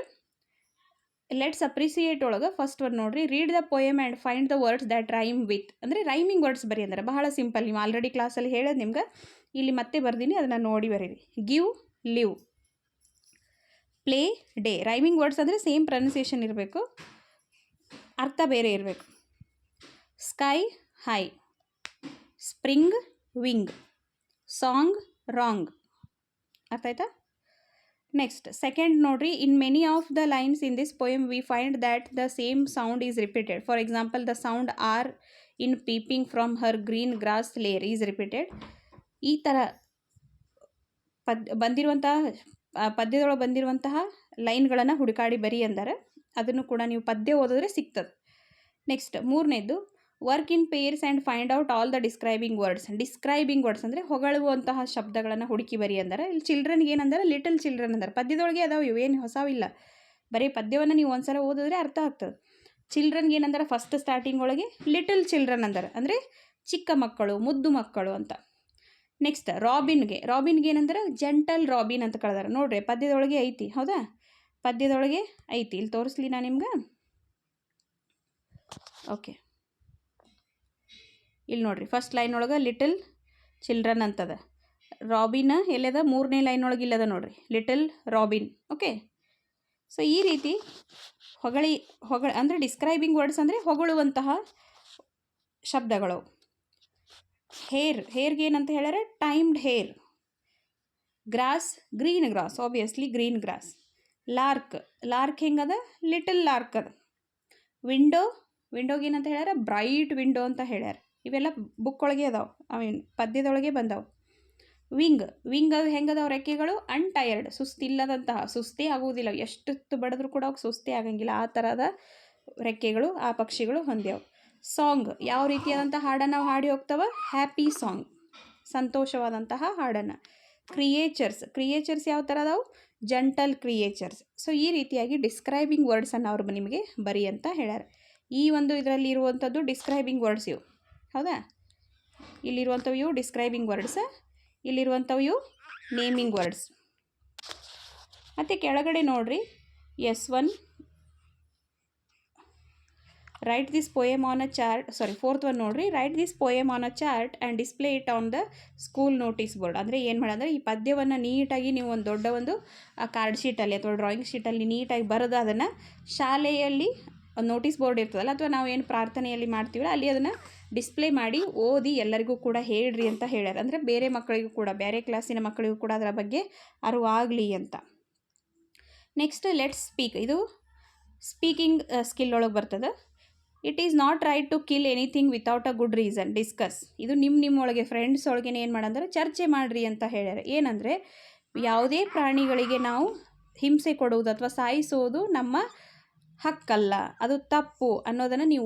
ಲೆಟ್ಸ್ ಅಪ್ರಿಸಿಯೇಟ್ ಒಳಗೆ ಫಸ್ಟ್ ಒನ್ ನೋಡ್ರಿ. Read the poem and find the words that rhyme with, ಅಂದರೆ ರೈಮಿಂಗ್ ವರ್ಡ್ಸ್ ಬರೀ ಅಂದರೆ ಬಹಳ ಸಿಂಪಲ್. ನೀವು ಆಲ್ರೆಡಿ ಕ್ಲಾಸಲ್ಲಿ ಹೇಳೋದು ನಿಮ್ಗೆ ಇಲ್ಲಿ ಮತ್ತೆ ಬರ್ದೀನಿ, ಅದನ್ನು ನೋಡಿ ಬರೀರಿ. Give, live, play, day. Rhyming words ಅಂದರೆ ಸೇಮ್ ಪ್ರೊನೌನ್ಸಿಯೇಷನ್ ಇರಬೇಕು, ಅರ್ಥ ಬೇರೆ ಇರಬೇಕು. Sky high, spring wing, song wrong. ಅರ್ಥ ಆಯ್ತಾ? ನೆಕ್ಸ್ಟ್ ಸೆಕೆಂಡ್ ನೋಡ್ರಿ, in many of the lines in this poem we find that the same sound is repeated. For example, the sound R in peeping from her green grass lair is repeated. ಈ ಥರ ಪದ್ಯದೊಳಗೆ ಬಂದಿರುವಂತಹ ಲೈನ್ಗಳನ್ನು ಹುಡುಕಾಡಿ ಬರಿ ಅಂದರೆ ಅದನ್ನು ಕೂಡ ನೀವು ಪದ್ಯ ಓದಿದ್ರೆ ಸಿಗ್ತದೆ. ನೆಕ್ಸ್ಟ್ ಮೂರನೇದು, work in pairs and find out all the describing words. Describing words ಅಂದರೆ ಹೊಗಳುವಂತಹ ಶಬ್ದಗಳನ್ನು ಹುಡುಕಿ ಬರಿ ಅಂದರೆ, ಇಲ್ಲಿ ಚಿಲ್ಡ್ರನ್ಗೆ ಏನಂದರೆ ಲಿಟಲ್ ಚಿಲ್ಡ್ರನ್ ಅಂದರೆ. ಪದ್ಯದೊಳಗೆ ಅದಾವೆ, ಇವೇನು ಹೊಸವಿಲ್ಲ. ಬರೀ ಪದ್ಯವನ್ನು ನೀವು ಒಂದ್ಸಲ ಓದಿದ್ರೆ ಅರ್ಥ ಆಗ್ತದೆ. ಚಿಲ್ಡ್ರನ್ಗೆ ಏನಂದ್ರೆ ಫಸ್ಟ್ ಸ್ಟಾರ್ಟಿಂಗ್ ಒಳಗೆ ಲಿಟಲ್ ಚಿಲ್ಡ್ರನ್ ಅಂದರೆ, ಅಂದರೆ ಚಿಕ್ಕ ಮಕ್ಕಳು, ಮುದ್ದು ಮಕ್ಕಳು ಅಂತ. ನೆಕ್ಸ್ಟ್ ರಾಬಿನ್ಗೆ ಏನಂದ್ರೆ ಜೆಂಟಲ್ ರಾಬಿನ್ ಅಂತ ಕಳೆದಾರೆ. ನೋಡ್ರಿ ಪದ್ಯದೊಳಗೆ ಐತಿ, ಹೌದಾ? ಪದ್ಯದೊಳಗೆ ಐತಿ, ಇಲ್ಲಿ ತೋರಿಸ್ಲಿ ನಾ ನಿಮ್ಗೆ. ಓಕೆ, ಇಲ್ಲಿ ನೋಡ್ರಿ ಫಸ್ಟ್ ಲೈನ್ ಒಳಗೆ ಲಿಟಲ್ ಚಿಲ್ಡ್ರನ್ ಅಂತದ. ರಾಬಿನ್ ಎಲ್ಲದ? ಮೂರನೇ ಲೈನ್ ಒಳಗೆ ಇಲ್ಲದ ನೋಡ್ರಿ, ಲಿಟಲ್ ರಾಬಿನ್. ಓಕೆ, ಸೊ ಈ ರೀತಿ ಅಂದರೆ ಡಿಸ್ಕ್ರೈಬಿಂಗ್ ವರ್ಡ್ಸ್ ಅಂದರೆ ಹೊಗಳುವಂತಹ ಶಬ್ದಗಳು. ಹೇರ್ಗೆ ಏನಂತ ಹೇಳ್ಯಾರ? Timid hare. Grass, green grass, obviously green grass. Lark ಹೆಂಗದ? ಲಿಟಲ್ ಲಾರ್ಕ್ ಅದ. ವಿಂಡೋಗೆ ಏನಂತ ಹೇಳ್ಯಾರ? ಬ್ರೈಟ್ ವಿಂಡೋ ಅಂತ ಹೇಳ್ಯಾರ. ಇವೆಲ್ಲ ಬುಕ್ ಒಳಗೆ ಅದಾವೆ, ಪದ್ಯದೊಳಗೆ ಬಂದವು. ವಿಂಗ್ ಅದು ಹೆಂಗದವು? ರೆಕ್ಕೆಗಳು ಅನ್ಟೈರ್ಡ್, ಸುಸ್ತಿಲ್ಲದಂತಹ, ಸುಸ್ತೇ ಆಗುವುದಿಲ್ಲ, ಎಷ್ಟು ಬಡಿದ್ರೂ ಕೂಡ ಅವು ಸುಸ್ತೇ ಆಗಂಗಿಲ್ಲ, ಆ ಥರದ ರೆಕ್ಕೆಗಳು ಆ ಪಕ್ಷಿಗಳು ಹೊಂದ್ಯಾವು. ಸಾಂಗ್ ಯಾವ ರೀತಿಯಾದಂಥ ಹಾಡನ್ನು ಹಾಡಿ ಹೋಗ್ತವೆ? ಹ್ಯಾಪಿ ಸಾಂಗ್, ಸಂತೋಷವಾದಂತಹ ಹಾಡನ್ನು. ಕ್ರಿಯೇಚರ್ಸ್ ಯಾವ ಥರ ಅದಾವು? Gentle creatures. ಸೊ ಈ ರೀತಿಯಾಗಿ ಡಿಸ್ಕ್ರೈಬಿಂಗ್ ವರ್ಡ್ಸನ್ನು ಅವರು ನಿಮಗೆ ಬರಿ ಅಂತ ಹೇಳ್ಯಾರ. ಈ ಒಂದು ಇದರಲ್ಲಿ ಇರುವಂಥದ್ದು ಡಿಸ್ಕ್ರೈಬಿಂಗ್ ವರ್ಡ್ಸ್ ಇವು, ಹೌದಾ? ಇಲ್ಲಿರುವಂಥವು ಇವು ಡಿಸ್ಕ್ರೈಬಿಂಗ್ ವರ್ಡ್ಸ್, ಇಲ್ಲಿರುವಂಥವು ಇವು ನೇಮಿಂಗ್ ವರ್ಡ್ಸ್. ಮತ್ತು ಕೆಳಗಡೆ ನೋಡ್ರಿ, S1 write this poem on a chart, fourth one ನೋಡ್ರಿ, write this poem on a chart and display it on the school notice board. ಅಂದರೆ ಏನು ಮಾಡೋದಂದರೆ ಈ ಪದ್ಯವನ್ನು ನೀಟಾಗಿ ನೀವು ಒಂದು ದೊಡ್ಡ ಒಂದು ಕಾರ್ಡ್ ಶೀಟಲ್ಲಿ ಅಥವಾ ಡ್ರಾಯಿಂಗ್ ಶೀಟಲ್ಲಿ ನೀಟಾಗಿ ಬರೆದು ಅದನ್ನು ಶಾಲೆಯಲ್ಲಿ ನೋಟಿಸ್ ಬೋರ್ಡ್ ಇರ್ತದಲ್ಲ, ಅಥವಾ ನಾವು ಏನು ಪ್ರಾರ್ಥನೆಯಲ್ಲಿ ಮಾಡ್ತೀವಲ್ಲ ಅಲ್ಲಿ ಅದನ್ನು ಡಿಸ್ಪ್ಲೇ ಮಾಡಿ ಓದಿ ಎಲ್ಲರಿಗೂ ಕೂಡ ಹೇಳ್ರಿ ಅಂತ ಹೇಳ್ಯಾರ. ಅಂದರೆ ಬೇರೆ ಮಕ್ಕಳಿಗೂ ಕೂಡ, ಬೇರೆ ಕ್ಲಾಸಿನ ಮಕ್ಕಳಿಗೂ ಕೂಡ ಅದರ ಬಗ್ಗೆ ಅರಿವಾಗಲಿ ಅಂತ. ನೆಕ್ಸ್ಟ್ ಲೆಟ್ಸ್ ಸ್ಪೀಕ್, ಇದು ಸ್ಪೀಕಿಂಗ್ ಸ್ಕಿಲ್ ಒಳಗೆ ಬರ್ತದೆ. It is not right to kill anything without a good reason, discuss. ಇದು ನಿಮ್ಮ ಒಳಗೆ ಫ್ರೆಂಡ್ಸ್ ಒಳಗೆ ಏನು ಮಾಡಂದ್ರೆ ಚರ್ಚೆ ಮಾಡಿರಿ ಅಂತ ಹೇಳ್ಯಾರ. ಏನಂದರೆ ಯಾವುದೇ ಪ್ರಾಣಿಗಳಿಗೆ ನಾವು ಹಿಂಸೆ ಕೊಡುವುದು ಅಥವಾ ಸಾಯಿಸೋದು ನಮ್ಮ ಹಕ್ಕಲ್ಲ, ಅದು ತಪ್ಪು ಅನ್ನೋದನ್ನು ನೀವು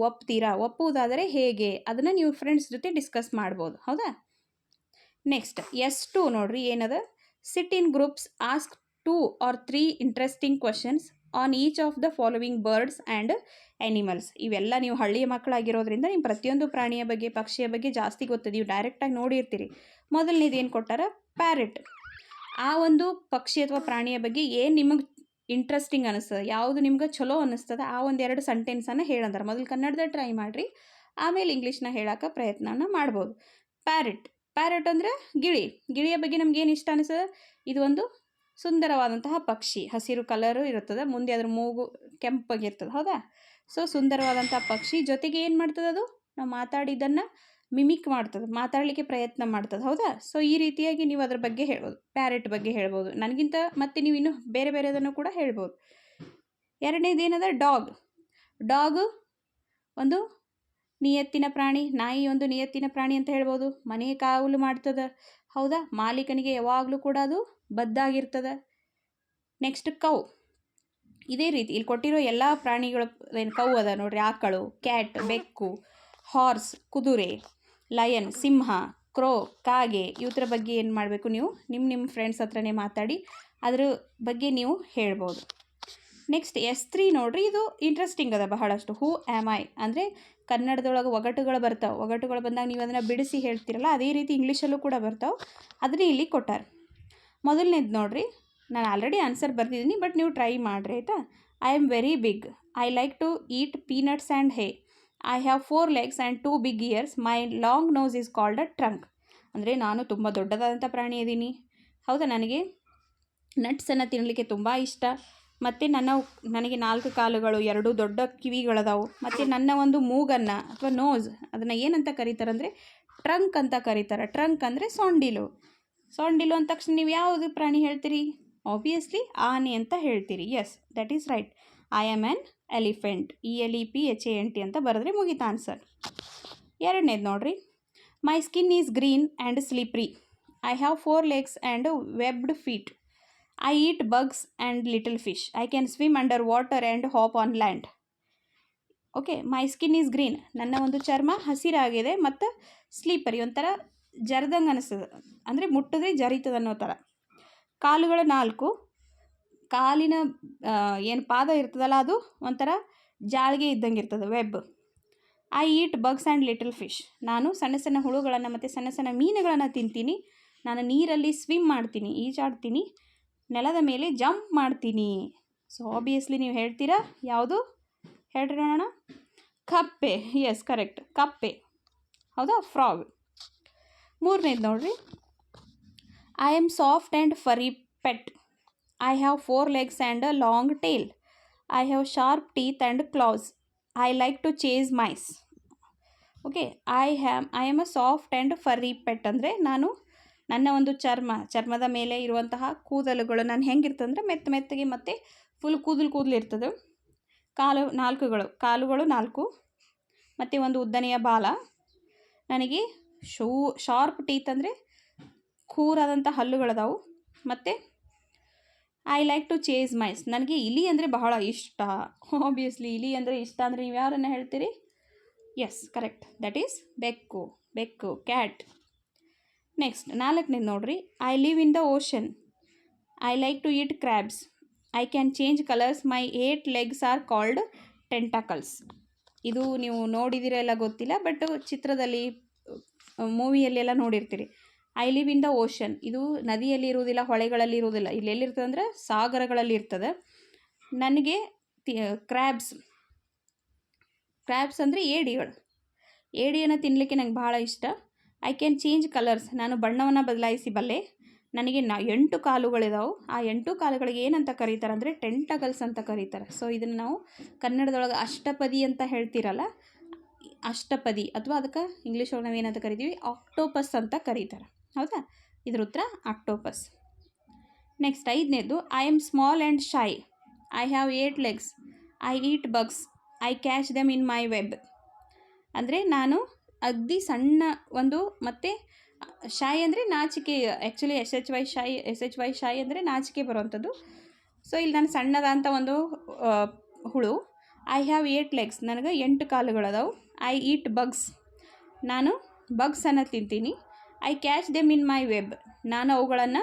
ಒಪ್ಪುವುದಾದರೆ ಹೇಗೆ, ಅದನ್ನು ನೀವು ಫ್ರೆಂಡ್ಸ್ ಜೊತೆ ಡಿಸ್ಕಸ್ ಮಾಡ್ಬೋದು, ಹೌದಾ? ನೆಕ್ಸ್ಟ್ S2 ನೋಡ್ರಿ, ಏನದ? Sit in groups, ask 2 or 3 interesting questions on each of the following birds and animals. ಇವೆಲ್ಲ ನೀವು ಹಳ್ಳಿಯ ಮಕ್ಕಳಾಗಿರೋದ್ರಿಂದ ನಿಮ್ಮ ಪ್ರತಿಯೊಂದು ಪ್ರಾಣಿಯ ಬಗ್ಗೆ, ಪಕ್ಷಿಯ ಬಗ್ಗೆ ಜಾಸ್ತಿ ಗೊತ್ತದೆ, ನೀವು ಡೈರೆಕ್ಟಾಗಿ ನೋಡಿರ್ತೀರಿ. ಮೊದಲನೇದು ಏನು ಕೊಟ್ಟಾರ? ಪ್ಯಾರೆಟ್. ಆ ಒಂದು ಪಕ್ಷಿ ಅಥವಾ ಪ್ರಾಣಿಯ ಬಗ್ಗೆ ಏನು ನಿಮಗೆ ಇಂಟ್ರೆಸ್ಟಿಂಗ್ ಅನ್ನಿಸ್ತದೆ, ಯಾವುದು ನಿಮ್ಗೆ ಚಲೋ ಅನ್ನಿಸ್ತದೆ, ಆ ಒಂದೆರಡು ಸೆಂಟೆನ್ಸನ್ನು ಹೇಳಂತಾರೆ. ಮೊದಲು ಕನ್ನಡದಲ್ಲಿ ಟ್ರೈ ಮಾಡಿರಿ, ಆಮೇಲೆ ಇಂಗ್ಲೀಷ್ನ ಹೇಳೋಕೆ ಪ್ರಯತ್ನನ ಮಾಡ್ಬೋದು. ಪ್ಯಾರೆಟ್ ಅಂದರೆ ಗಿಳಿಯ ಬಗ್ಗೆ ನಮ್ಗೆ ಏನು ಇಷ್ಟ ಅನಿಸ್ತದೆ? ಇದು ಒಂದು ಸುಂದರವಾದಂತಹ ಪಕ್ಷಿ, ಹಸಿರು ಕಲರು ಇರುತ್ತದೆ, ಮುಂದೆ ಅದ್ರ ಮೂಗು ಕೆಂಪಾಗಿರ್ತದೆ, ಹೌದಾ? ಸೊ ಸುಂದರವಾದಂಥ ಪಕ್ಷಿ, ಜೊತೆಗೆ ಏನು ಮಾಡ್ತದೆ ಅದು? ನಾವು ಮಾತಾಡಿದ್ದನ್ನು ಮಿಮಿಕ್ ಮಾಡ್ತದೆ, ಮಾತಾಡಲಿಕ್ಕೆ ಪ್ರಯತ್ನ ಮಾಡ್ತದೆ, ಹೌದಾ? ಸೊ ಈ ರೀತಿಯಾಗಿ ನೀವು ಅದ್ರ ಬಗ್ಗೆ ಹೇಳ್ಬೋದು, ಪ್ಯಾರೆಟ್ ಬಗ್ಗೆ ಹೇಳ್ಬೋದು. ನನಗಿಂತ ಮತ್ತೆ ನೀವು ಇನ್ನೂ ಬೇರೆದನ್ನು ಕೂಡ ಹೇಳ್ಬೋದು. ಎರಡನೇದು ಏನದ? ಡಾಗ್ ಒಂದು ನಿಯತ್ತಿನ ಪ್ರಾಣಿ, ನಾಯಿ ಒಂದು ನಿಯತ್ತಿನ ಪ್ರಾಣಿ ಅಂತ ಹೇಳ್ಬೋದು. ಮನೆ ಕಾವಲು ಮಾಡ್ತದೆ, ಹೌದಾ? ಮಾಲೀಕನಿಗೆ ಯಾವಾಗಲೂ ಕೂಡ ಅದು ಬದ್ದಾಗಿರ್ತದೆ. ನೆಕ್ಸ್ಟ್ ಕೌ, ಇದೇ ರೀತಿ ಇಲ್ಲಿ ಕೊಟ್ಟಿರೋ ಎಲ್ಲ ಪ್ರಾಣಿಗಳು ಏನು ಕೌ ಅದ ನೋಡ್ರಿ, ಆಕಳು, ಕ್ಯಾಟ್ ಬೆಕ್ಕು, ಹಾರ್ಸ್ ಕುದುರೆ, ಲಯನ್ ಸಿಂಹ, ಕ್ರೋ ಕಾಗೆ, ಇವತ್ತರ ಬಗ್ಗೆ ಏನು ಮಾಡಬೇಕು? ನೀವು ನಿಮ್ಮ ಫ್ರೆಂಡ್ಸ್ ಹತ್ರನೇ ಮಾತಾಡಿ ಅದ್ರ ಬಗ್ಗೆ ನೀವು ಹೇಳ್ಬೋದು. ನೆಕ್ಸ್ಟ್ S3 ನೋಡ್ರಿ, ಇದು ಇಂಟ್ರೆಸ್ಟಿಂಗ್ ಅದ ಬಹಳಷ್ಟು. ಹೂ ಆ್ಯಮ್ ಐ ಅಂದರೆ ಕನ್ನಡದೊಳಗೆ ಒಗಟುಗಳು ಬರ್ತಾವೆ, ಒಗಟುಗಳು ಬಂದಾಗ ನೀವು ಅದನ್ನು ಬಿಡಿಸಿ ಹೇಳ್ತೀರಲ್ಲ, ಅದೇ ರೀತಿ ಇಂಗ್ಲೀಷಲ್ಲೂ ಕೂಡ ಬರ್ತಾವೆ, ಅದನ್ನೇ ಇಲ್ಲಿ ಕೊಟ್ಟಾರೆ. ಮೊದಲನೇದು ನೋಡ್ರಿ, ನಾನು ಆಲ್ರೆಡಿ ಆನ್ಸರ್ ಬರ್ತಿದ್ದೀನಿ, ಬಟ್ ನೀವು ಟ್ರೈ ಮಾಡಿರಿ, ಆಯಿತಾ? I am very big, I like to eat peanuts and hay, I have 4 legs and 2 big ears, my long nose is called a trunk. ಅಂದರೆ ನಾನು ತುಂಬ ದೊಡ್ಡದಾದಂಥ ಪ್ರಾಣಿ ಇದ್ದೀನಿ, ಹೌದಾ? ನನಗೆ ನಟ್ಸನ್ನು ತಿನ್ನಲಿಕ್ಕೆ ತುಂಬ ಇಷ್ಟ, ಮತ್ತು ನನಗೆ 4 ಕಾಲುಗಳು, 2 ದೊಡ್ಡ ಕಿವಿಗಳದಾವು, ಮತ್ತು ನನ್ನ ಒಂದು ಮೂಗನ್ನು ಅಥವಾ ನೋಸ್ ಅದನ್ನು ಏನಂತ ಕರೀತಾರಂದರೆ ಟ್ರಂಕ್ ಅಂತ ಕರೀತಾರೆ. ಟ್ರಂಕ್ ಅಂದರೆ ಸೊಂಡಿಲು. ಸೊಂಡಿಲು ಅಂದ ತಕ್ಷಣ ನೀವು ಯಾವುದು ಪ್ರಾಣಿ ಹೇಳ್ತೀರಿ? ಆಬ್ವಿಯಸ್ಲಿ ಆನೆ ಅಂತ ಹೇಳ್ತೀರಿ. Yes, that is right. I am an elephant. ELEPHANT ಅಂತ ಬರೆದ್ರೆ ಮುಗೀತು ಆನ್ಸರ್. ಎರಡನೇದು ನೋಡ್ರಿ. My skin is green and slippery. I have 4 legs and webbed feet. I eat bugs and little fish. I can swim under water and hop on land. Okay, my skin is green. ನನ್ನ ಒಂದು ಚರ್ಮ ಹಸಿರಾಗಿದೆ ಮತ್ತು ಸ್ಲೀಪರಿ, ಒಂಥರ ಜರ್ದಂಗೆ ಅನಿಸ್ತದೆ, ಅಂದರೆ ಮುಟ್ಟಿದ್ರೆ ಜರಿತದೆ ಅನ್ನೋ ಥರ. ಕಾಲುಗಳು 4. ಕಾಲಿನ ಏನು ಪಾದ ಇರ್ತದಲ್ಲ ಅದು ಒಂಥರ ಜಾಳಿಗೆ ಇದ್ದಂಗೆ ಇರ್ತದೆ, web. I eat bugs and little fish. ನಾನು ಸಣ್ಣ ಸಣ್ಣ ಹುಳುಗಳನ್ನು ಮತ್ತು ಸಣ್ಣ ಸಣ್ಣ ಮೀನುಗಳನ್ನು ತಿಂತೀನಿ. ನಾನು ನೀರಲ್ಲಿ ಸ್ವಿಮ್ ಮಾಡ್ತೀನಿ, ಈಜಾಡ್ತೀನಿ, ನೆಲದ ಮೇಲೆ ಜಂಪ್ ಮಾಡ್ತೀನಿ. ಸೊ ಆಬ್ವಿಯಸ್ಲಿ ನೀವು ಹೇಳ್ತೀರಾ ಯಾವುದು? ಹೇಳ್ರಿ ನೋಡೋಣ. ಕಪ್ಪೆ. ಎಸ್, ಕರೆಕ್ಟ್, ಕಪ್ಪೆ. ಹೌದಾ? ಫ್ರಾಗ್. ಮೂರನೇದು ನೋಡ್ರಿ. I am soft and furry pet. I have 4 legs and a long tail. I have sharp teeth and claws. I like to chase mice. Okay, I am a soft and furry pet ಅಂದರೆ ನನ್ನ ಒಂದು ಚರ್ಮದ ಮೇಲೆ ಇರುವಂತಹ ಕೂದಲುಗಳು ನಾನು ಹೆಂಗಿರ್ತಂದ್ರೆ ಮೆತ್ತಗೆ ಮತ್ತು ಫುಲ್ ಕೂದಲು ಇರ್ತದೆ. ಕಾಲುಗಳು 4 ಮತ್ತು ಒಂದು ಉದ್ದನೆಯ ಬಾಲ. ನನಗೆ ಶಾರ್ಪ್ ಟೀತ್ ಅಂದರೆ ಖೂರಾದಂಥ ಹಲ್ಲುಗಳದಾವು. ಮತ್ತು I like to chase mice. ನನಗೆ ಇಲಿ ಅಂದರೆ ಬಹಳ ಇಷ್ಟ. ಆಬ್ವಿಯಸ್ಲಿ ಇಲಿ ಅಂದರೆ ಇಷ್ಟ ಅಂದರೆ ನೀವು ಯಾರನ್ನು ಹೇಳ್ತೀರಿ? ಎಸ್, ಕರೆಕ್ಟ್, ದಟ್ ಈಸ್ ಬೆಕ್ಕು, ಕ್ಯಾಟ್. ನೆಕ್ಸ್ಟ್ 4ನೇದು ನೋಡ್ರಿ. I live in the ocean. I like to eat crabs. I can change colours. My 8 legs are called tentacles. ಇದು ನೀವು ನೋಡಿದಿರೆಲ್ಲ ಗೊತ್ತಿಲ್ಲ, ಬಟ್ ಚಿತ್ರದಲ್ಲಿ ಮೂವಿಯಲ್ಲೆಲ್ಲ ನೋಡಿರ್ತೀರಿ. I live in the ocean. ಇದು ನದಿಯಲ್ಲಿ ಇರುವುದಿಲ್ಲ, ಹೊಳೆಗಳಲ್ಲಿ ಇರುವುದಿಲ್ಲ. ಇಲ್ಲಿ ಎಲ್ಲಿರ್ತದೆ ಅಂದರೆ ಸಾಗರಗಳಲ್ಲಿ ಇರ್ತದೆ. ನನಗೆ ಕ್ರ್ಯಾಬ್ಸ್ ಅಂದರೆ ಏಡಿಯನ್ನು ತಿನ್ನಲಿಕ್ಕೆ ನಂಗೆ ಭಾಳ ಇಷ್ಟ. I can change colours. ನಾನು ಬಣ್ಣವನ್ನು ಬದಲಾಯಿಸಬಲ್ಲೆ. ನನಗೆ 8 ಕಾಲುಗಳಿದಾವೆ. ಆ 8 ಕಾಲುಗಳಿಗೆ ಏನಂತ ಕರೀತಾರೆ ಅಂದರೆ ಟೆಂಟಕಲ್ಸ್ ಅಂತ ಕರೀತಾರೆ. ಸೊ ಇದನ್ನು ನಾವು ಕನ್ನಡದೊಳಗೆ ಅಷ್ಟಪದಿ ಅಂತ ಹೇಳ್ತೀರಲ್ಲ, ಅಷ್ಟಪದಿ, ಅಥವಾ ಅದಕ್ಕೆ ಇಂಗ್ಲೀಷ್ ಒಳಗೆ ನಾವು ಏನಂತ ಕರಿತೀವಿ? ಆಕ್ಟೋಪಸ್ ಅಂತ ಕರೀತಾರೆ. ಹೌದಾ? ಇದ್ರ ಉತ್ತರ ಆಕ್ಟೋಪಸ್. ನೆಕ್ಸ್ಟ್ 5ನೇದು. I am small and shy. I have 8 legs. I eat bugs. I catch them in my web. ಅಂದರೆ ನಾನು ಅಗ್ದಿ ಸಣ್ಣ ಒಂದು, ಮತ್ತು ಶೈ ಅಂದರೆ ನಾಚಿಕೆ. ಆ್ಯಕ್ಚುಲಿ SHY ಶೈ ಅಂದರೆ ನಾಚಿಕೆ ಬರುವಂಥದ್ದು. ಸೊ ಇಲ್ಲಿ ನಾನು ಸಣ್ಣದಂಥ ಒಂದು ಹುಳು. I have 8 legs. ನನಗೆ 8 ಕಾಲುಗಳದಾವು. I eat bugs. ನಾನು ಬಗ್ಸನ್ನು ತಿಂತೀನಿ. I catch them in my web. ನಾನು ಅವುಗಳನ್ನು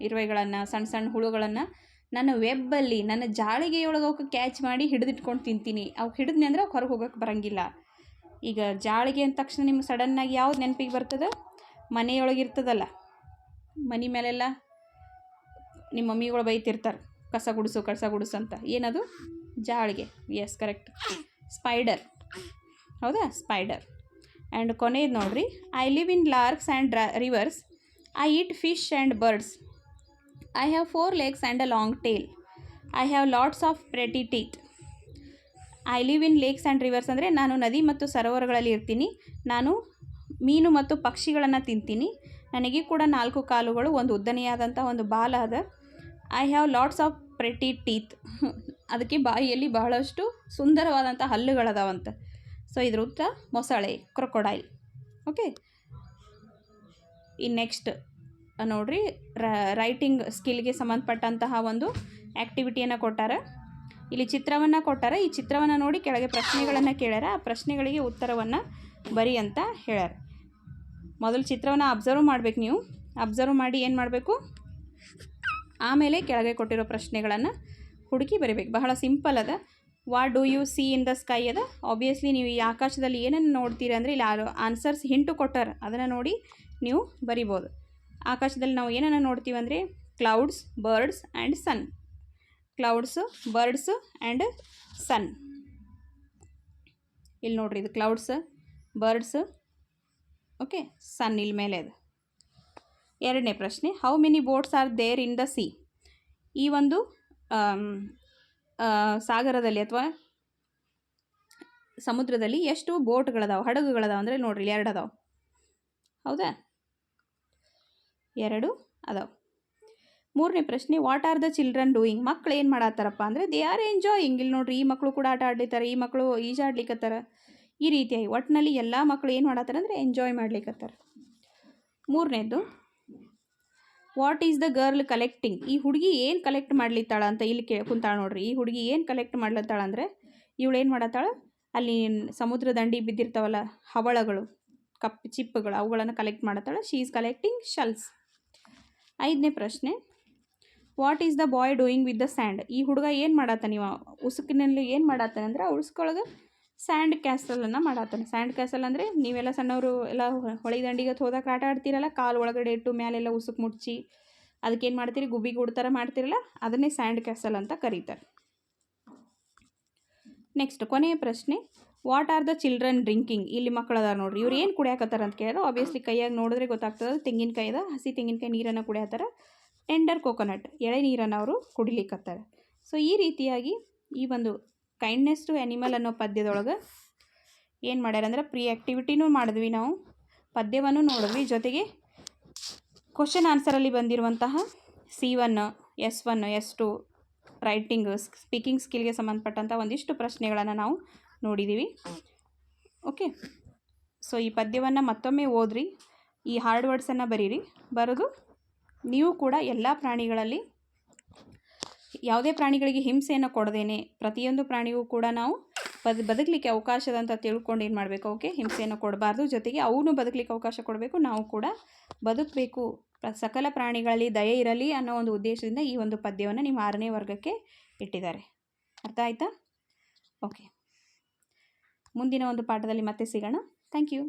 ಇರುವೆಗಳನ್ನು, ಸಣ್ಣ ಹುಳುಗಳನ್ನು ನನ್ನ ವೆಬ್ಬಲ್ಲಿ, ನನ್ನ ಜಾಳಿಗೆಯೊಳಗೆ ಅವಕ್ಕೆ ಕ್ಯಾಚ್ ಮಾಡಿ ಹಿಡಿದಿಟ್ಕೊಂಡು ತಿಂತೀನಿ. ಅವಕ್ಕೆ ಹಿಡಿದ್ನಿ ಅಂದರೆ ಹೊರಗೆ ಹೋಗೋಕ್ಕೆ ಬರೋಂಗಿಲ್ಲ. ಈಗ ಜಾಳಿಗೆ ಅಂದ ತಕ್ಷಣ ನಿಮ್ಗೆ ಸಡನ್ನಾಗಿ ಯಾವ್ದು ನೆನಪಿಗೆ ಬರ್ತದೆ? ಮನೆಯೊಳಗೆ ಇರ್ತದಲ್ಲ, ಮನೆ ಮೇಲೆಲ್ಲ ನಿಮ್ಮ ಮಮ್ಮಿಗಳು ಬೈತಿರ್ತಾರೆ, ಕಸ ಗುಡಿಸು ಅಂತ. ಏನದು? ಜಾಳಿಗೆ. Yes, correct, spider. ಹೌದಾ? ಸ್ಪೈಡರ್. ಆ್ಯಂಡ್ ಕೊನೆಯದು ನೋಡ್ರಿ. I live in lakes and rivers. I eat fish and birds. I have 4 legs and a long tail. I have lots of pretty teeth. I live in lakes and rivers ಅಂದರೆ ನಾನು ನದಿ ಮತ್ತು ಸರೋವರಗಳಲ್ಲಿ ಇರ್ತೀನಿ. ನಾನು ಮೀನು ಮತ್ತು ಪಕ್ಷಿಗಳನ್ನು ತಿಂತೀನಿ. ನನಗೆ ಕೂಡ 4 ಕಾಲುಗಳು, ಒಂದು ಉದ್ದನೆಯಾದಂಥ ಒಂದು ಬಾಲ ಅದ. I have lots of pretty teeth. ಅದಕ್ಕೆ ಬಾಯಿಯಲ್ಲಿ ಬಹಳಷ್ಟು ಸುಂದರವಾದಂಥ ಹಲ್ಲುಗಳದಾವಂತ. ಸೊ ಇದ್ರ ಉತ್ತರ ಮೊಸಳೆ, ಕ್ರೊಕೊಡೈಲ್. ಓಕೆ, ಇನ್ನು ನೆಕ್ಸ್ಟ್ ನೋಡ್ರಿ. ರೈಟಿಂಗ್ ಸ್ಕಿಲ್ಗೆ ಸಂಬಂಧಪಟ್ಟಂತಹ ಒಂದು ಆ್ಯಕ್ಟಿವಿಟಿಯನ್ನು ಕೊಟ್ಟಾರ. ಇಲ್ಲಿ ಚಿತ್ರವನ್ನು ಕೊಟ್ಟಾರ. ಈ ಚಿತ್ರವನ್ನು ನೋಡಿ ಕೆಳಗೆ ಪ್ರಶ್ನೆಗಳನ್ನು ಕೇಳ್ಯಾರ. ಆ ಪ್ರಶ್ನೆಗಳಿಗೆ ಉತ್ತರವನ್ನು ಬರಿ ಅಂತ ಹೇಳ್ಯಾರ. ಮೊದಲು ಚಿತ್ರವನ್ನು ಅಬ್ಸರ್ವ್ ಮಾಡಬೇಕು. ನೀವು ಅಬ್ಸರ್ವ್ ಮಾಡಿ ಏನು ಮಾಡಬೇಕು? ಆಮೇಲೆ ಕೆಳಗೆ ಕೊಟ್ಟಿರೋ ಪ್ರಶ್ನೆಗಳನ್ನು ಹುಡುಕಿ ಬರೀಬೇಕು. ಬಹಳ ಸಿಂಪಲ್ ಅದ. What do U C in the sky ಅದ. ಆಬ್ವಿಯಸ್ಲಿ ನೀವು ಈ ಆಕಾಶದಲ್ಲಿ ಏನನ್ನು ನೋಡ್ತೀರಿ ಅಂದರೆ ಇಲ್ಲಿ ಆನ್ಸರ್ಸ್ ಹಿಂಟು ಕೊಟ್ಟಾರ, ಅದನ್ನು ನೋಡಿ ನೀವು ಬರಿಬೋದು. ಆಕಾಶದಲ್ಲಿ ನಾವು ಏನನ್ನು ನೋಡ್ತೀವಿ ಅಂದರೆ clouds, birds and sun. Clouds, birds and sun. ಇಲ್ಲಿ ನೋಡ್ರಿ, ಇದು ಕ್ಲೌಡ್ಸ್, ಬರ್ಡ್ಸ್, ಓಕೆ, ಸನ್ ಇಲ್ಲಿ ಮೇಲೆ ಅದು. ಎರಡನೇ ಪ್ರಶ್ನೆ. How many boats are there in the sea. ಈ ಒಂದು ಸಾಗರದಲ್ಲಿ ಅಥವಾ ಸಮುದ್ರದಲ್ಲಿ ಎಷ್ಟು ಬೋಟ್ಗಳದಾವೆ, ಹಡಗುಗಳದಾವೆ ಅಂದರೆ ನೋಡ್ರಿ 2 ಅದಾವೆ. ಹೌದಾ, 2 ಅದಾವೆ. 3ನೇ ಪ್ರಶ್ನೆ, what are the children doing? ಮಕ್ಳು ಏನು ಮಾಡತ್ತಾರಪ್ಪ ಅಂದರೆ ದೇ ಆರ್ ಎಂಜಾಯಿಂಗ್. ಇಲ್ಲಿ ನೋಡ್ರಿ, ಈ ಮಕ್ಕಳು ಕೂಡ ಆಟ ಆಡ್ಲಿಕ್ತಾರೆ, ಈ ಮಕ್ಕಳು ಈಜಾಡ್ಲಿಕ್ಕತ್ತಾರ. ಈ ರೀತಿಯಾಗಿ ಒಟ್ಟಿನಲ್ಲಿ ಎಲ್ಲ ಮಕ್ಕಳು ಏನು ಮಾಡತ್ತಾರೆ ಅಂದರೆ ಎಂಜಾಯ್ ಮಾಡ್ಲಿಕ್ಕತ್ತಾರೆ. 3ನೇದು, what is the girl collecting? ಈ ಹುಡುಗಿ ಏನು ಕಲೆಕ್ಟ್ ಮಾಡ್ಲಿತ್ತಾಳ ಅಂತ ಇಲ್ಲಿ ಕುಂತಾಳ ನೋಡ್ರಿ. ಈ ಹುಡುಗಿ ಏನು ಕಲೆಕ್ಟ್ ಮಾಡ್ಲತ್ತಾಳ ಅಂದರೆ ಇವಳು ಏನು ಮಾಡತ್ತಾಳ, ಅಲ್ಲಿ ಸಮುದ್ರ ದಂಡಿ ಬಿದ್ದಿರ್ತಾವಲ್ಲ ಹವಳಗಳು, ಚಿಪ್ಪುಗಳು, ಅವುಗಳನ್ನು ಕಲೆಕ್ಟ್ ಮಾಡತ್ತಾಳ. She is collecting shells. 5ನೇ ಪ್ರಶ್ನೆ, what is the boy doing with the sand? ಈ ಹುಡುಗ ಏನು ಮಾಡತ್ತಾನೆ, ನೀವು ಉಸುಕಿನಲ್ಲಿ ಏನು ಮಾಡತ್ತಾನೆ ಅಂದ್ರೆ ಉಸುಕೊಳಗೆ ಸ್ಯಾಂಡ್ ಕ್ಯಾಸಲನ್ನು ಮಾಡತ್ತಾನೆ. ಸ್ಯಾಂಡ್ ಕ್ಯಾಸಲ್ ಅಂದರೆ ನೀವೆಲ್ಲ ಸಣ್ಣವರು ಎಲ್ಲ ಹೊಳೆ ದಂಡಿಗೆ ಹೋದಾಗ ಆಟ ಆಡ್ತೀರಲ್ಲ, ಕಾಲು ಒಳಗಡೆ ಇಟ್ಟು ಮೇಲೆಲ್ಲ ಉಸುಕು ಮುಡ್ಚಿ ಅದಕ್ಕೇನು ಮಾಡ್ತೀರಿ, ಗುಬ್ಬಿ ಗೂಡು ಥರ ಮಾಡ್ತಿರಲ್ಲ, ಅದನ್ನೇ ಸ್ಯಾಂಡ್ ಕ್ಯಾಸಲ್ ಅಂತ ಕರೀತಾರೆ. ನೆಕ್ಸ್ಟ್ ಕೊನೆಯ ಪ್ರಶ್ನೆ, what are the children drinking? ಇಲ್ಲಿ ಮಕ್ಕಳು ಅದಾರ ನೋಡ್ರಿ, ಇವ್ರು ಏನು ಕುಡಿಯಾಕತ್ತಾರ ಅಂತ ಕೇಳಿದ್ರೆ ಆಬ್ವಿಯಸ್ಲಿ ಕೈಯಾಗಿ ನೋಡಿದ್ರೆ ಗೊತ್ತಾಗ್ತದೆ, ತೆಂಗಿನಕಾಯಿದ ಹಸಿ ತೆಂಗಿನಕಾಯಿ ನೀರನ್ನು ಕುಡಿಯತ್ತಾರ. ಟೆಂಡರ್ ಕೋಕೋನಟ್, ಎಳೆ ನೀರನ್ನು ಅವರು ಕುಡಿಲಿಕ್ಕತ್ತಾರೆ. ಸೊ ಈ ರೀತಿಯಾಗಿ ಈ ಒಂದು ಕೈಂಡ್ನೆಸ್ ಟು ಆ್ಯನಿಮಲ್ ಅನ್ನೋ ಪದ್ಯದೊಳಗೆ ಏನು ಮಾಡ್ಯಾರ ಅಂದ್ರೆ ಪ್ರೀ ಆ್ಯಕ್ಟಿವಿಟಿನೂ ಮಾಡಿದ್ವಿ, ನಾವು ಪದ್ಯವನ್ನು ನೋಡಿದ್ವಿ, ಜೊತೆಗೆ ಕ್ವಶನ್ ಆನ್ಸರಲ್ಲಿ ಬಂದಿರುವಂತಹ C1, S1, S2 writing speaking ಸ್ಕಿಲ್ಗೆ ಸಂಬಂಧಪಟ್ಟಂಥ ಒಂದಿಷ್ಟು ಪ್ರಶ್ನೆಗಳನ್ನು ನಾವು ನೋಡಿದ್ದೀವಿ. ಓಕೆ, ಸೊ ಈ ಪದ್ಯವನ್ನು ಮತ್ತೊಮ್ಮೆ ಓದ್ರಿ, ಈ ಹಾರ್ಡ್ ವರ್ಡ್ಸನ್ನು ಬರೀರಿ. ಬರೆದು ನೀವು ಕೂಡ ಎಲ್ಲ ಪ್ರಾಣಿಗಳಲ್ಲಿ ಯಾವುದೇ ಪ್ರಾಣಿಗಳಿಗೆ ಹಿಂಸೆಯನ್ನು ಕೊಡದೇನೆ ಪ್ರತಿಯೊಂದು ಪ್ರಾಣಿಗೂ ಕೂಡ ನಾವು ಬದುಕಲಿಕ್ಕೆ ಅವಕಾಶದಂತ ತಿಳ್ಕೊಂಡು ಏನು ಮಾಡಬೇಕು, ಅವಕ್ಕೆ ಹಿಂಸೆಯನ್ನು ಕೊಡಬಾರ್ದು, ಜೊತೆಗೆ ಅವನು ಬದುಕಲಿಕ್ಕೆ ಅವಕಾಶ ಕೊಡಬೇಕು, ನಾವು ಕೂಡ ಬದುಕಬೇಕು, ಸಕಲ ಪ್ರಾಣಿಗಳಲ್ಲಿ ದಯೆ ಇರಲಿ ಅನ್ನೋ ಒಂದು ಉದ್ದೇಶದಿಂದ ಈ ಒಂದು ಪದ್ಯವನ್ನು ನಿಮ್ಮ 6ನೇ ವರ್ಗಕ್ಕೆ ಇಟ್ಟಿದ್ದಾರೆ. ಅರ್ಥ ಆಯ್ತಾ? ಓಕೆ, ಮುಂದಿನ ಒಂದು ಪಾಠದಲ್ಲಿ ಮತ್ತೆ ಸಿಗೋಣ. Thank you.